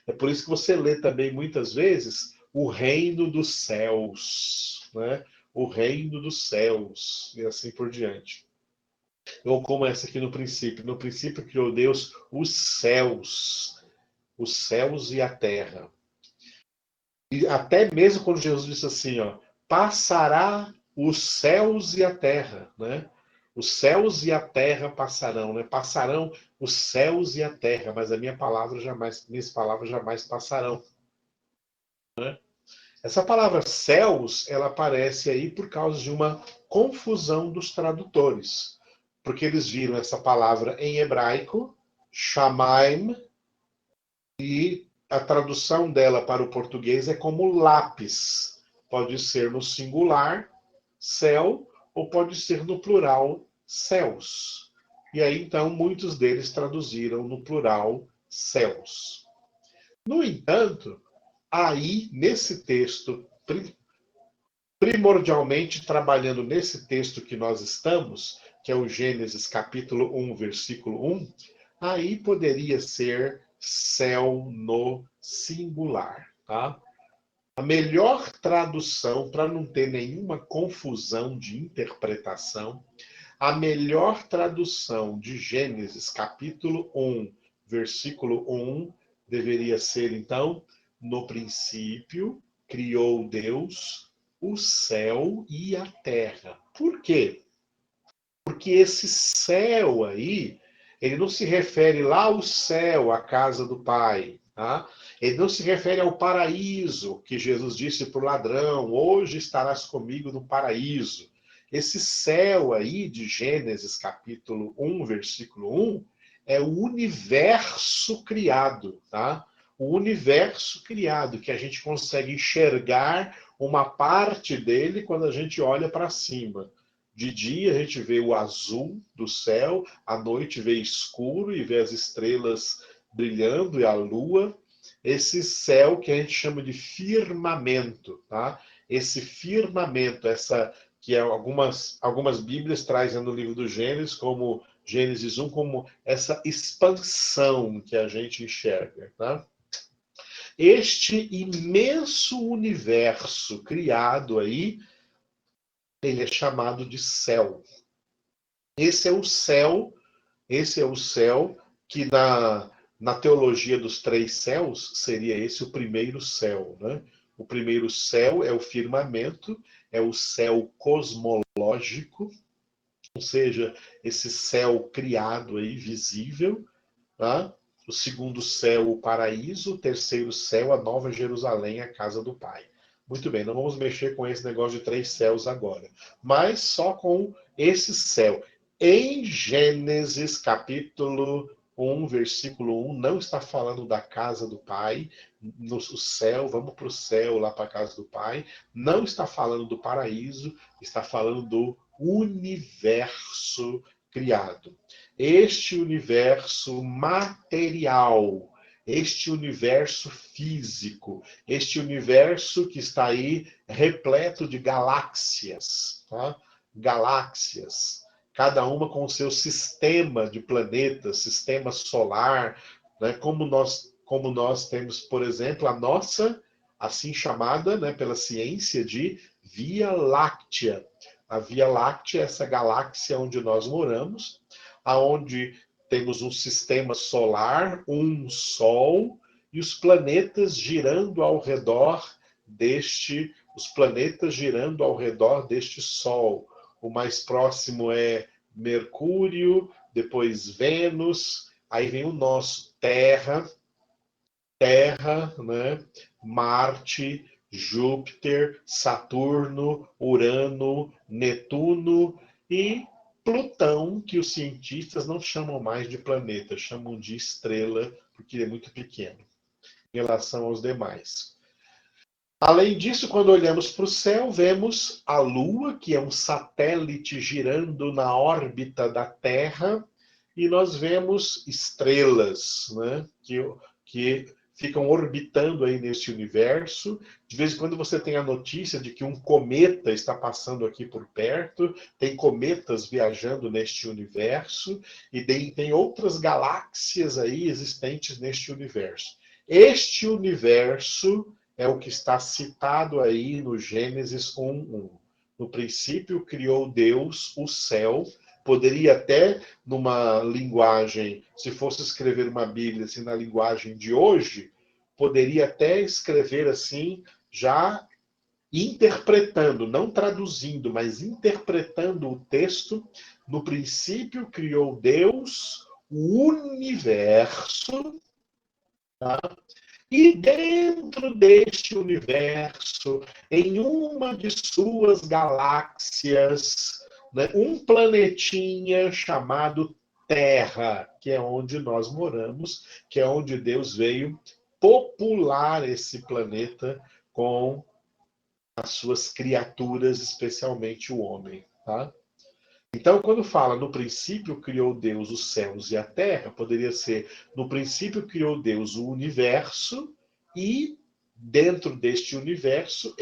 É por isso que você lê também muitas vezes o reino dos céus, né? O reino dos céus, e assim por diante. Ou como essa aqui no princípio. No princípio criou Deus os céus e a terra. E até mesmo quando Jesus disse assim, ó, passará os céus e a terra, né? Os céus e a terra passarão, né? Passarão os céus e a terra, mas minhas palavras jamais passarão. Essa palavra céus, ela aparece aí por causa de uma confusão dos tradutores, porque eles viram essa palavra em hebraico, shamaim, e a tradução dela para o português é como lápis. Pode ser no singular, céu, ou pode ser no plural, céus. E aí, então, muitos deles traduziram no plural, céus. No entanto, aí, nesse texto, primordialmente trabalhando nesse texto que nós estamos, que é o Gênesis capítulo 1, versículo 1, aí poderia ser céu no singular, tá? A melhor tradução, para não ter nenhuma confusão de interpretação, a melhor tradução de Gênesis capítulo 1, versículo 1, deveria ser, então, no princípio criou Deus o céu e a terra. Por quê? Porque esse céu aí, ele não se refere lá ao céu, à casa do Pai, tá? Ele não se refere ao paraíso, que Jesus disse para o ladrão, hoje estarás comigo no paraíso. Esse céu aí de Gênesis capítulo 1, versículo 1, é o universo criado, tá? O universo criado, que a gente consegue enxergar uma parte dele quando a gente olha para cima. De dia a gente vê o azul do céu, à noite vê escuro e vê as estrelas brilhando e a lua. Esse céu que a gente chama de firmamento, tá? Esse firmamento, essa que algumas Bíblias trazem no livro do Gênesis, como Gênesis 1, como essa expansão que a gente enxerga, tá? Este imenso universo criado aí, ele é chamado de céu. Esse é o céu, esse é o céu que na teologia dos três céus seria esse o primeiro céu, né? O primeiro céu é o firmamento, é o céu cosmológico, ou seja, esse céu criado aí, visível, tá? O segundo céu, o paraíso, o terceiro céu, a nova Jerusalém, a casa do Pai. Muito bem, não vamos mexer com esse negócio de três céus agora, mas só com esse céu. Em Gênesis capítulo 1, versículo 1, não está falando da casa do Pai, no céu, vamos para o céu, lá para a casa do Pai. Não está falando do paraíso, está falando do universo criado. Este universo material, este universo físico, este universo que está aí repleto de galáxias, tá? Galáxias, cada uma com o seu sistema de planetas, sistema solar, né? Como nós temos, por exemplo, a nossa, assim chamada, né, pela ciência, de Via Láctea. A Via Láctea é essa galáxia onde nós moramos, aonde temos um sistema solar, um Sol, e os planetas girando ao redor deste Sol. O mais próximo é Mercúrio, depois Vênus, aí vem o nosso Terra, né? Marte, Júpiter, Saturno, Urano, Netuno e Plutão, que os cientistas não chamam mais de planeta, chamam de estrela, porque ele é muito pequeno em relação aos demais. Além disso, quando olhamos para o céu, vemos a Lua, que é um satélite girando na órbita da Terra, e nós vemos estrelas, né, que ficam orbitando aí neste universo. De vez em quando você tem a notícia de que um cometa está passando aqui por perto, tem cometas viajando neste universo, e tem outras galáxias aí existentes neste universo. Este universo é o que está citado aí no Gênesis 1:1. No princípio criou Deus o céu. Poderia até, numa linguagem, se fosse escrever uma Bíblia assim, na linguagem de hoje, poderia até escrever assim, já interpretando, não traduzindo, mas interpretando o texto. No princípio criou Deus o universo, tá? E dentro deste universo, em uma de suas galáxias, né, um planetinha chamado Terra, que é onde nós moramos, que é onde Deus veio popular esse planeta com as suas criaturas, especialmente o homem, tá? Então, quando fala no princípio criou Deus os céus e a terra, poderia ser no princípio criou Deus o universo, e dentro deste universo,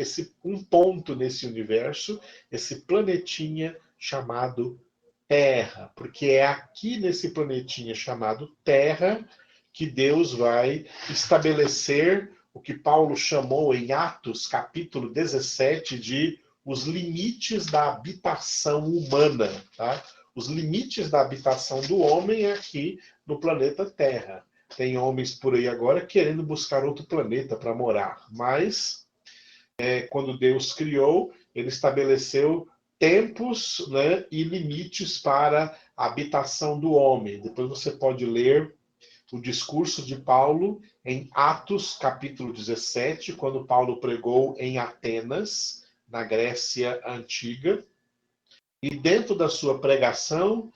um ponto nesse universo, esse planetinha chamado Terra, porque é aqui nesse planetinha chamado Terra que Deus vai estabelecer o que Paulo chamou em Atos, capítulo 17, de os limites da habitação humana. Tá? Os limites da habitação do homem é aqui no planeta Terra. Tem homens por aí agora querendo buscar outro planeta para morar, mas quando Deus criou, ele estabeleceu tempos, né, e limites para a habitação do homem. Depois você pode ler o discurso de Paulo em Atos, capítulo 17, quando Paulo pregou em Atenas, na Grécia Antiga. E dentro da sua pregação,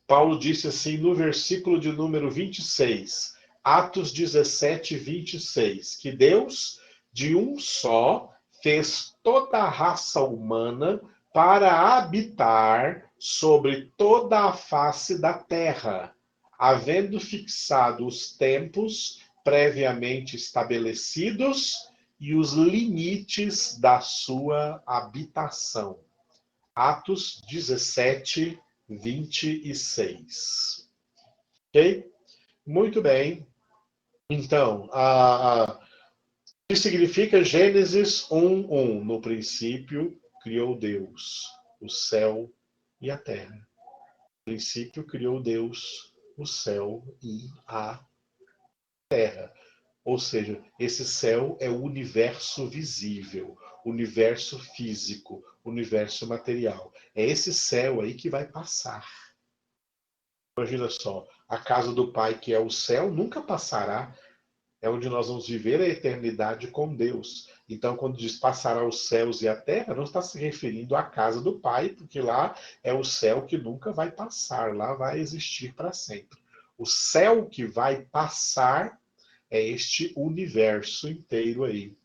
Paulo disse assim no versículo de número 26, Atos 17, 26, que Deus, de um só, fez toda a raça humana para habitar sobre toda a face da terra, havendo fixado os tempos previamente estabelecidos e os limites da sua habitação. Atos 17, 26. Ok? Muito bem. Então, o que significa Gênesis 1:1? No princípio criou Deus o céu e a terra. No princípio criou Deus o céu e a terra. Ou seja, esse céu é o universo visível, universo físico, universo material. É esse céu aí que vai passar. Imagina só, a casa do Pai, que é o céu, nunca passará. É onde nós vamos viver a eternidade com Deus. Então, quando diz passará os céus e a terra, não está se referindo à casa do Pai, porque lá é o céu que nunca vai passar, lá vai existir para sempre. O céu que vai passar é este universo inteiro aí.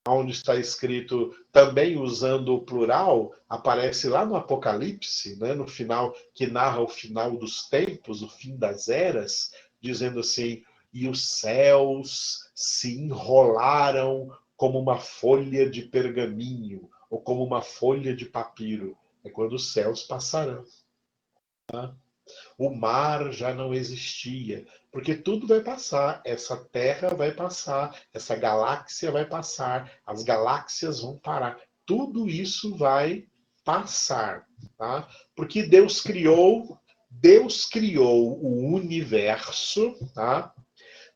Onde está escrito, também usando o plural, aparece lá no Apocalipse, né, no final, que narra o final dos tempos, o fim das eras, dizendo assim, e os céus se enrolaram como uma folha de pergaminho, ou como uma folha de papiro. É quando os céus passarão. Tá? O mar já não existia, porque tudo vai passar, essa terra vai passar, essa galáxia vai passar, as galáxias vão parar, tudo isso vai passar, tá? Porque Deus criou o universo, tá?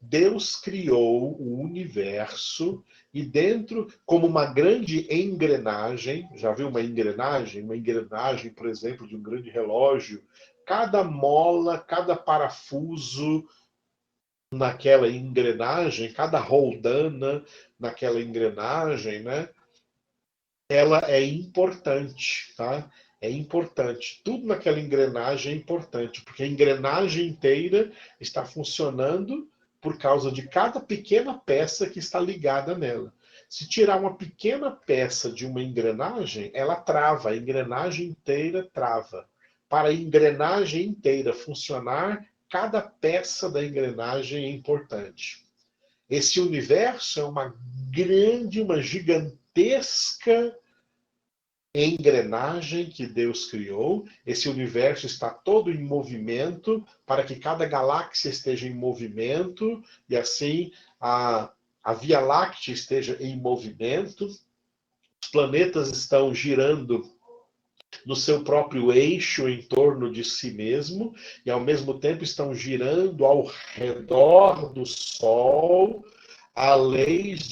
Deus criou o universo e dentro, como uma grande engrenagem, já viu uma engrenagem? Uma engrenagem, por exemplo, de um grande relógio, cada mola, cada parafuso naquela engrenagem, cada roldana naquela engrenagem, né? Ela é importante, tá? É importante. Tudo naquela engrenagem é importante, porque a engrenagem inteira está funcionando por causa de cada pequena peça que está ligada nela. Se tirar uma pequena peça de uma engrenagem, ela trava, a engrenagem inteira trava. Para a engrenagem inteira funcionar, cada peça da engrenagem é importante. Esse universo é uma grande, uma gigantesca engrenagem que Deus criou. Esse universo está todo em movimento para que cada galáxia esteja em movimento e assim a Via Láctea esteja em movimento. Os planetas estão girando no seu próprio eixo em torno de si mesmo e ao mesmo tempo estão girando ao redor do Sol. Há leis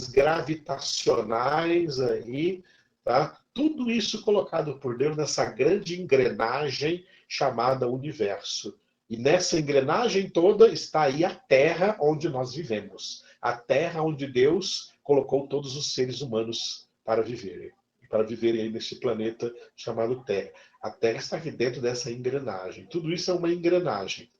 gravitacionais aí, tá? Tudo isso colocado por Deus nessa grande engrenagem chamada universo. E nessa engrenagem toda está aí a Terra onde nós vivemos. A Terra onde Deus colocou todos os seres humanos para viverem aí nesse planeta chamado Terra. A Terra está aqui dentro dessa engrenagem. Tudo isso é uma engrenagem.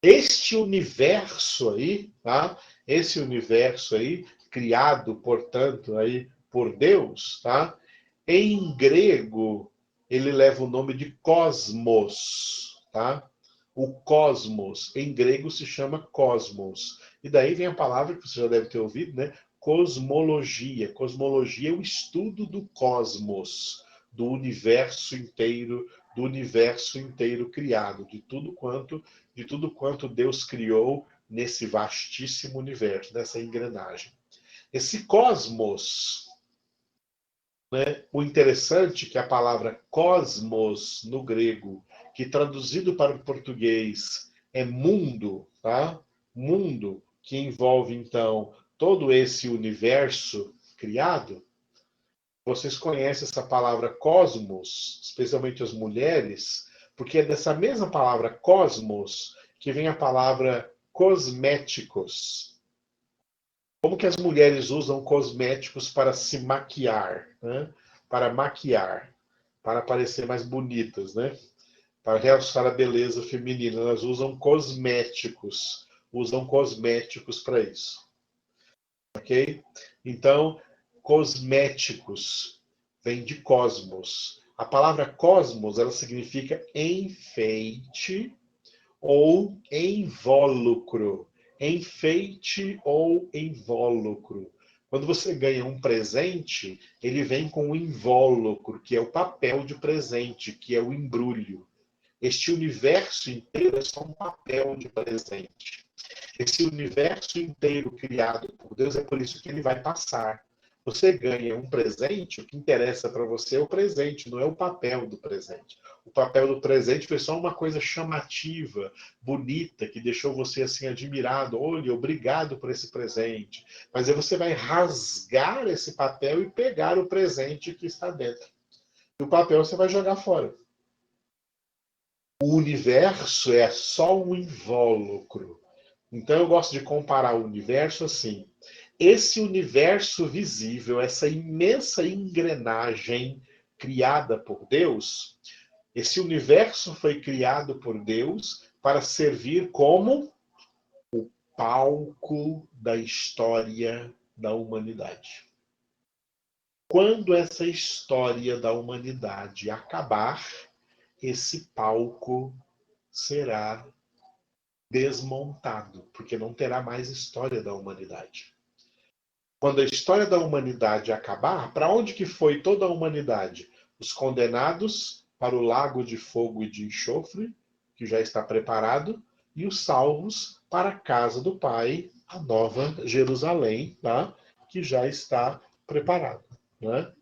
Este universo aí, tá? Esse universo aí, criado, portanto, aí por Deus, tá? Em grego, ele leva o nome de cosmos, tá? O cosmos, em grego, se chama cosmos. E daí vem a palavra que você já deve ter ouvido, né? Cosmologia. Cosmologia é o estudo do cosmos, do universo inteiro criado, de tudo quanto Deus criou nesse vastíssimo universo, nessa engrenagem. Esse cosmos, né, o interessante é que a palavra cosmos no grego, que traduzido para o português é mundo, tá? Mundo, que envolve então todo esse universo criado. Vocês conhecem essa palavra cosmos, especialmente as mulheres, porque é dessa mesma palavra cosmos que vem a palavra cosméticos. Como que as mulheres usam cosméticos para se maquiar, né? Para maquiar, para parecer mais bonitas, né? Para realçar a beleza feminina, elas usam cosméticos para isso, ok? Então, cosméticos vem de cosmos. A palavra cosmos, ela significa enfeite ou invólucro. Enfeite ou invólucro. Quando você ganha um presente, ele vem com um invólucro, que é o papel de presente, que é o embrulho. Este universo inteiro é só um papel de presente. Esse universo inteiro criado por Deus, é por isso que ele vai passar. Você ganha um presente, o que interessa para você é o presente, não é o papel do presente. O papel do presente foi só uma coisa chamativa, bonita, que deixou você assim admirado. Olha, obrigado por esse presente. Mas aí você vai rasgar esse papel e pegar o presente que está dentro. E o papel você vai jogar fora. O universo é só um invólucro. Então eu gosto de comparar o universo assim. Esse universo visível, essa imensa engrenagem criada por Deus, esse universo foi criado por Deus para servir como o palco da história da humanidade. Quando essa história da humanidade acabar, esse palco será desmontado, porque não terá mais história da humanidade. Quando a história da humanidade acabar, para onde que foi toda a humanidade? Os condenados para o lago de fogo e de enxofre, que já está preparado, e os salvos para a casa do Pai, a nova Jerusalém, tá? Que já está preparado. Né?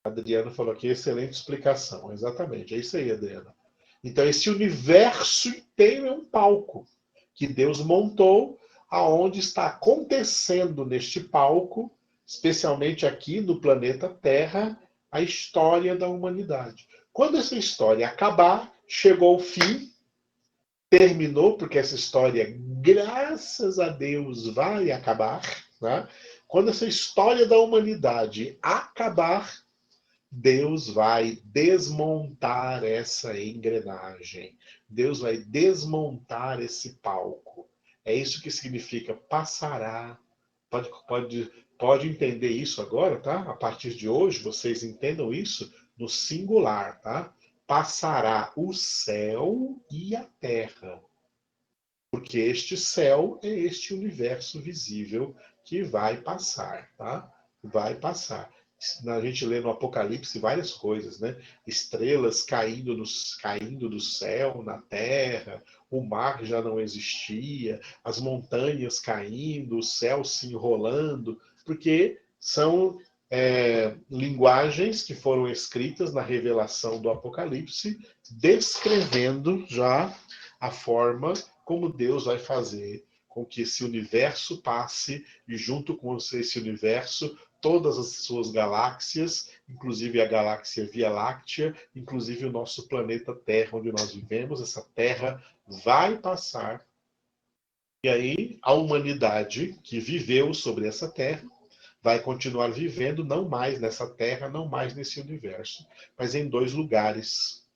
A Adriana falou aqui, excelente explicação. Exatamente, é isso aí, Adriana. Então, esse universo inteiro é um palco que Deus montou, aonde está acontecendo neste palco, especialmente aqui no planeta Terra, a história da humanidade. Quando essa história acabar, chegou o fim, terminou, porque essa história, graças a Deus, vai acabar. Né? Quando essa história da humanidade acabar, Deus vai desmontar essa engrenagem. Deus vai desmontar esse palco. É isso que significa passará. Pode entender isso agora, tá? A partir de hoje, vocês entendam isso no singular, tá? Passará o céu e a terra. porque este céu é este universo visível que vai passar, tá? Vai passar. A gente lê no Apocalipse várias coisas, né? Estrelas caindo do céu na terra, o mar já não existia, as montanhas caindo, o céu se enrolando, porque são linguagens que foram escritas na revelação do Apocalipse, descrevendo já a forma como Deus vai fazer com que esse universo passe e junto com esse universo todas as suas galáxias, inclusive a galáxia Via Láctea, inclusive o nosso planeta Terra, onde nós vivemos, essa Terra vai passar. E aí a humanidade que viveu sobre essa Terra vai continuar vivendo não mais nessa Terra, não mais nesse universo, mas em dois lugares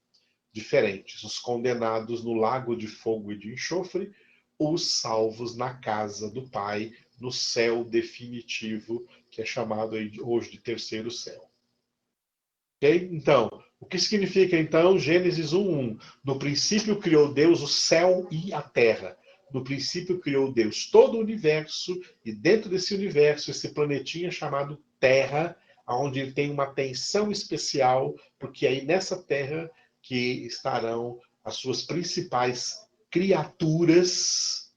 diferentes. Os condenados no lago de fogo e de enxofre, os salvos na casa do Pai, no céu definitivo, que é chamado hoje de terceiro céu. Ok? Então, o que significa então Gênesis 1:1? No princípio criou Deus o céu e a terra. No princípio criou Deus todo o universo, e dentro desse universo, esse planetinha chamado Terra, onde ele tem uma atenção especial, porque aí nessa Terra que estarão as suas principais criaturas,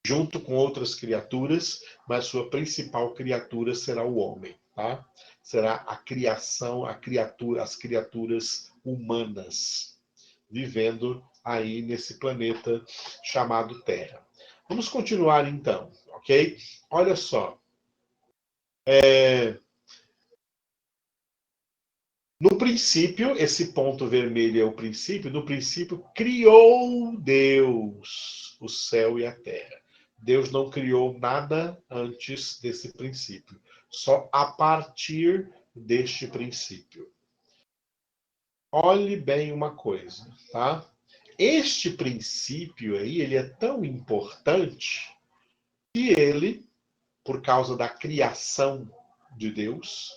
junto com outras criaturas, mas sua principal criatura será o homem, tá? Será a criação, as criaturas humanas, vivendo aí nesse planeta chamado Terra. Vamos continuar então, ok? Olha só. No princípio, esse ponto vermelho é o princípio, no princípio criou Deus o céu e a terra. Deus não criou nada antes desse princípio, só a partir deste princípio. Olhe bem uma coisa, tá? Este princípio aí, ele é tão importante que ele, por causa da criação de Deus,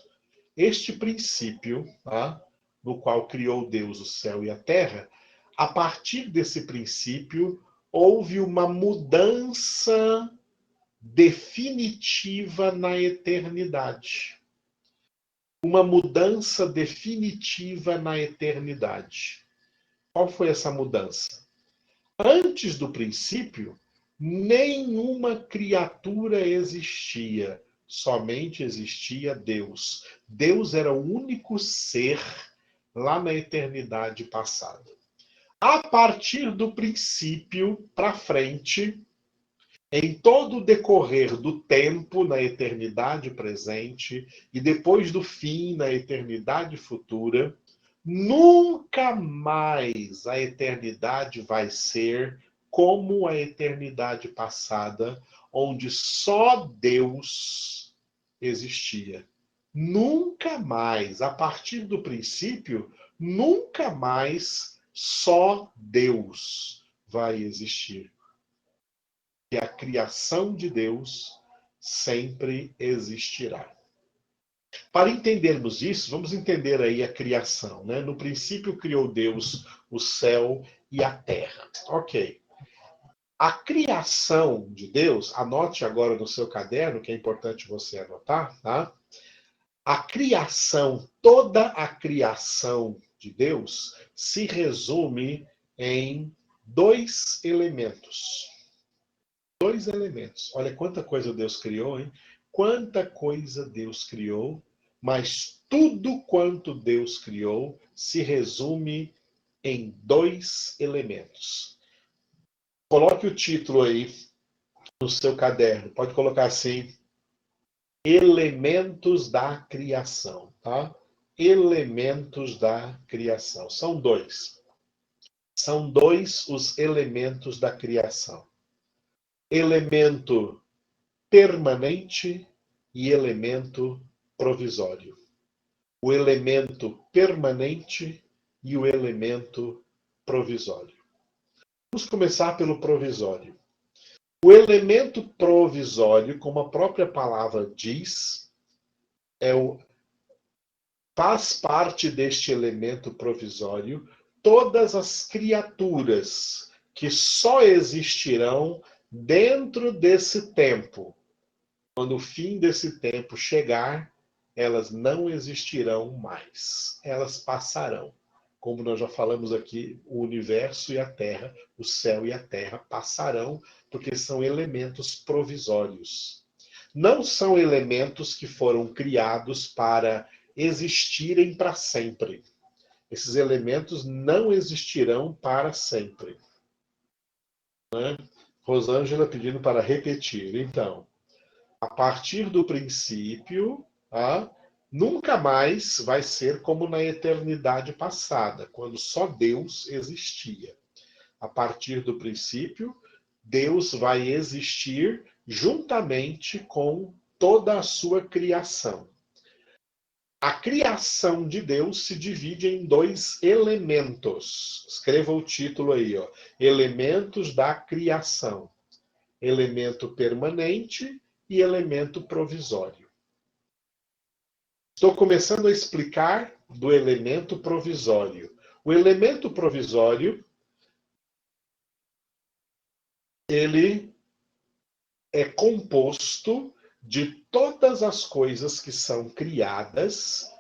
este princípio, tá, no qual criou Deus o céu e a terra, a partir desse princípio, houve uma mudança definitiva na eternidade. Uma mudança definitiva na eternidade. Qual foi essa mudança? Antes do princípio, nenhuma criatura existia, somente existia Deus. Deus era o único ser lá na eternidade passada. A partir do princípio para frente, em todo o decorrer do tempo na eternidade presente e depois do fim na eternidade futura, nunca mais a eternidade vai ser como a eternidade passada, onde só Deus existia. Nunca mais, a partir do princípio, nunca mais só Deus vai existir. E a criação de Deus sempre existirá. Para entendermos isso, vamos entender aí a criação, né? No princípio criou Deus o céu e a terra. Ok. A criação de Deus, anote agora no seu caderno, que é importante você anotar, tá? A criação, toda a criação de Deus se resume em dois elementos. Dois elementos. Olha quanta coisa Deus criou, hein? Quanta coisa Deus criou, mas tudo quanto Deus criou se resume em dois elementos. Coloque o título aí no seu caderno. Pode colocar assim: Elementos da criação, tá? Elementos da criação. São dois. São dois os elementos da criação. Elemento permanente e elemento provisório. O elemento permanente e o elemento provisório. Vamos começar pelo provisório. O elemento provisório, como a própria palavra diz, faz parte deste elemento provisório todas as criaturas que só existirão dentro desse tempo. Quando o fim desse tempo chegar, elas não existirão mais. Elas passarão. Como nós já falamos aqui, o universo e a Terra, o céu e a Terra passarão, porque são elementos provisórios. Não são elementos que foram criados para existirem para sempre. Esses elementos não existirão para sempre. Né? Rosângela pedindo para repetir. Então, a partir do princípio, tá? Nunca mais vai ser como na eternidade passada, quando só Deus existia. A partir do princípio, Deus vai existir juntamente com toda a sua criação. A criação de Deus se divide em dois elementos. Escreva o título aí, ó. Elementos da criação. Elemento permanente e elemento provisório. Estou começando a explicar do elemento provisório. O elemento provisório, ele é composto de todas as coisas que são criadas,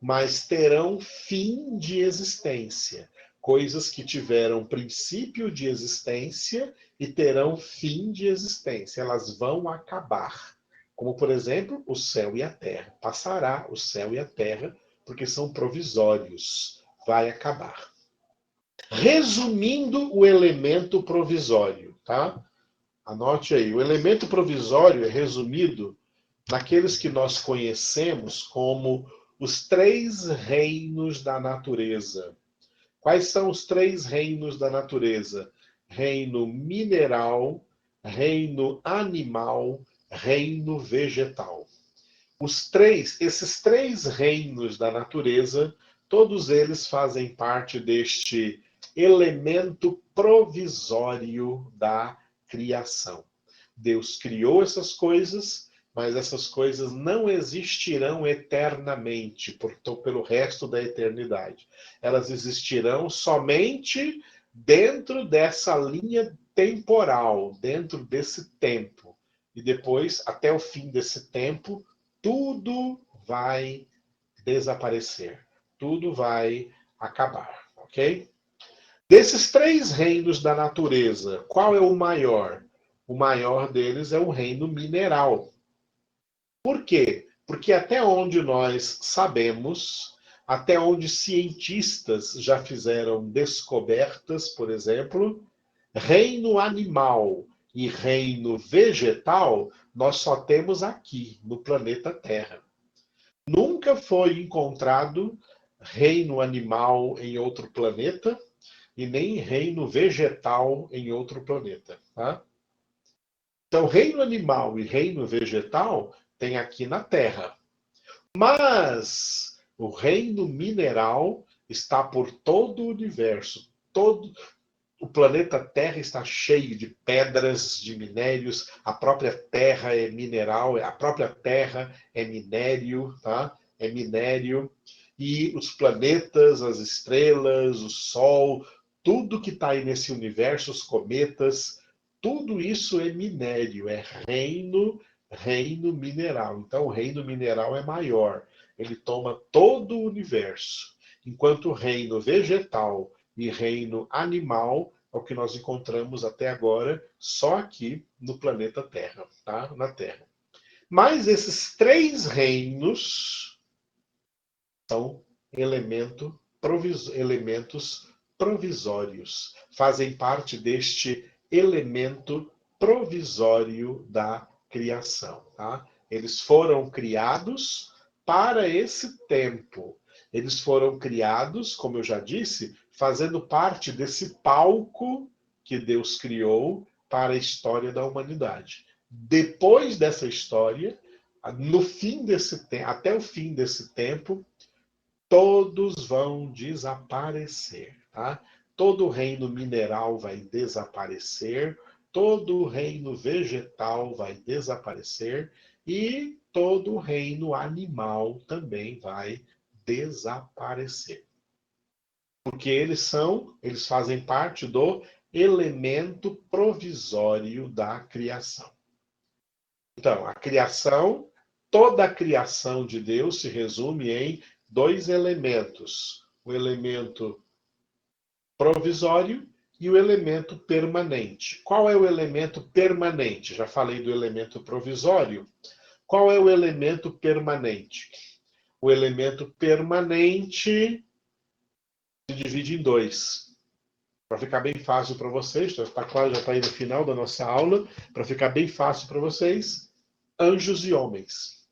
mas terão fim de existência. Coisas que tiveram princípio de existência e terão fim de existência. Elas vão acabar. Como, por exemplo, o céu e a terra. Passará o céu e a terra, porque são provisórios. Vai acabar. Resumindo o elemento provisório, tá? Anote aí. O elemento provisório é resumido naqueles que nós conhecemos como os três reinos da natureza. Quais são os três reinos da natureza? Reino mineral, reino animal, reino vegetal. Esses três reinos da natureza, todos eles fazem parte deste elemento provisório da criação. Deus criou essas coisas, mas essas coisas não existirão eternamente, pelo resto da eternidade. Elas existirão somente dentro dessa linha temporal, dentro desse tempo. E depois, até o fim desse tempo, tudo vai desaparecer. Tudo vai acabar, ok? Desses três reinos da natureza, qual é o maior? O maior deles é o reino mineral. Por quê? Porque até onde nós sabemos, até onde cientistas já fizeram descobertas, por exemplo, reino animal e reino vegetal, nós só temos aqui, no planeta Terra. Nunca foi encontrado reino animal em outro planeta e nem reino vegetal em outro planeta. Tá? Então, reino animal e reino vegetal tem aqui na Terra. Mas o reino mineral está por todo o universo. Todo o planeta Terra está cheio de pedras, de minérios. A própria Terra é mineral, a própria Terra é minério, tá? É minério. E os planetas, as estrelas, o Sol, tudo que está aí nesse universo, os cometas, tudo isso é minério, é reino mineral. Então, o reino mineral é maior. Ele toma todo o universo. Enquanto o reino vegetal e reino animal é o que nós encontramos até agora só aqui no planeta Terra, tá? Na Terra. Mas esses três reinos são elementos provisórios. Fazem parte deste elemento provisório da criação. Tá? Eles foram criados para esse tempo. Eles foram criados, como eu já disse, fazendo parte desse palco que Deus criou para a história da humanidade. Depois dessa história, no fim desse até o fim desse tempo, todos vão desaparecer. Tá? Todo o reino mineral vai desaparecer, todo o reino vegetal vai desaparecer e todo o reino animal também vai desaparecer. Porque eles fazem parte do elemento provisório da criação. Então, a criação, toda a criação de Deus se resume em dois elementos: o elemento provisório e o elemento permanente. Qual é o elemento permanente? Já falei do elemento provisório. Qual é o elemento permanente? O elemento permanente se divide em dois. Para ficar bem fácil para vocês, já está claro, já está aí no final da nossa aula, para ficar bem fácil para vocês, anjos e homens.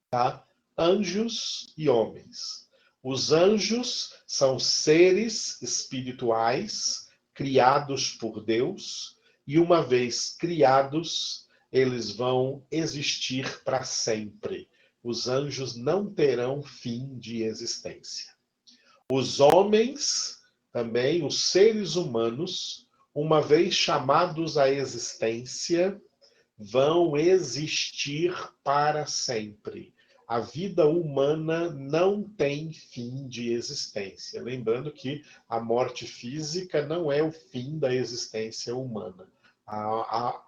Tá? Anjos e homens. Os anjos são seres espirituais criados por Deus, e uma vez criados, eles vão existir para sempre. Os anjos não terão fim de existência. Os homens, também, os seres humanos, uma vez chamados à existência, vão existir para sempre. A vida humana não tem fim de existência. Lembrando que a morte física não é o fim da existência humana. A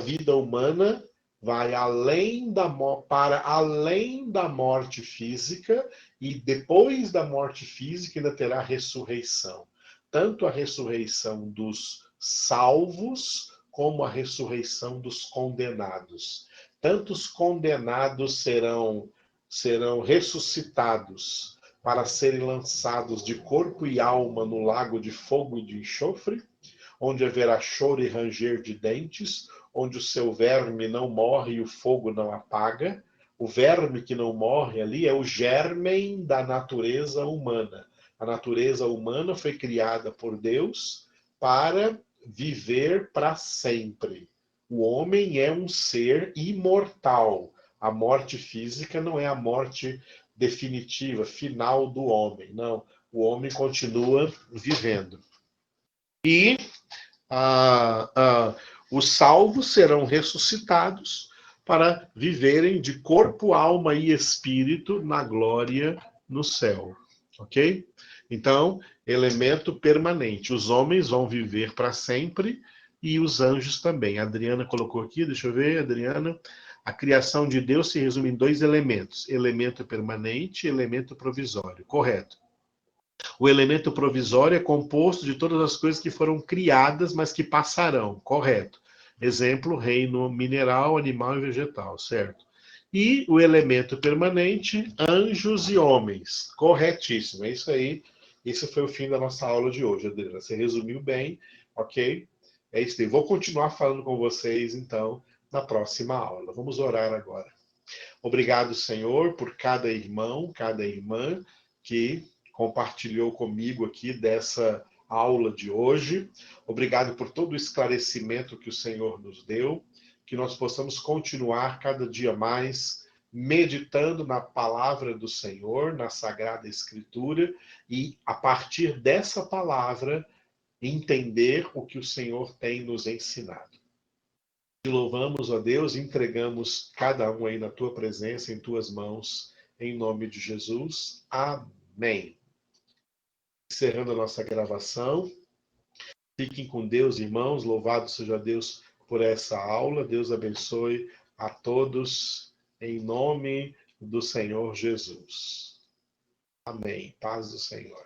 vida humana vai para além da morte física, e depois da morte física ainda terá ressurreição. Tanto a ressurreição dos salvos como a ressurreição dos condenados. Tanto os condenados serão ressuscitados para serem lançados de corpo e alma no lago de fogo e de enxofre, onde haverá choro e ranger de dentes, onde o seu verme não morre e o fogo não apaga. O verme que não morre ali é o germen da natureza humana. A natureza humana foi criada por Deus para viver para sempre. O homem é um ser imortal. A morte física não é a morte definitiva, final do homem. Não, o homem continua vivendo. E os salvos serão ressuscitados para viverem de corpo, alma e espírito na glória no céu. Ok? Então, elemento permanente. Os homens vão viver para sempre e os anjos também. A Adriana colocou aqui, deixa eu ver, Adriana. A criação de Deus se resume em dois elementos: elemento permanente e elemento provisório. Correto. O elemento provisório é composto de todas as coisas que foram criadas, mas que passarão. Correto. Exemplo, reino mineral, animal e vegetal, certo? E o elemento permanente, anjos e homens. Corretíssimo. É isso aí. Esse foi o fim da nossa aula de hoje, Adriana. Você resumiu bem, ok? É isso aí. Vou continuar falando com vocês, então, na próxima aula. Vamos orar agora. Obrigado, Senhor, por cada irmão, cada irmã que compartilhou comigo aqui dessa aula de hoje. Obrigado por todo o esclarecimento que o Senhor nos deu, que nós possamos continuar cada dia mais meditando na palavra do Senhor, na Sagrada Escritura, e a partir dessa palavra entender o que o Senhor tem nos ensinado. Te louvamos, ó Deus, e entregamos cada um aí na tua presença, em tuas mãos, em nome de Jesus. Amém. Encerrando a nossa gravação. Fiquem com Deus, irmãos. Louvado seja Deus por essa aula. Deus abençoe a todos, em nome do Senhor Jesus. Amém. Paz do Senhor.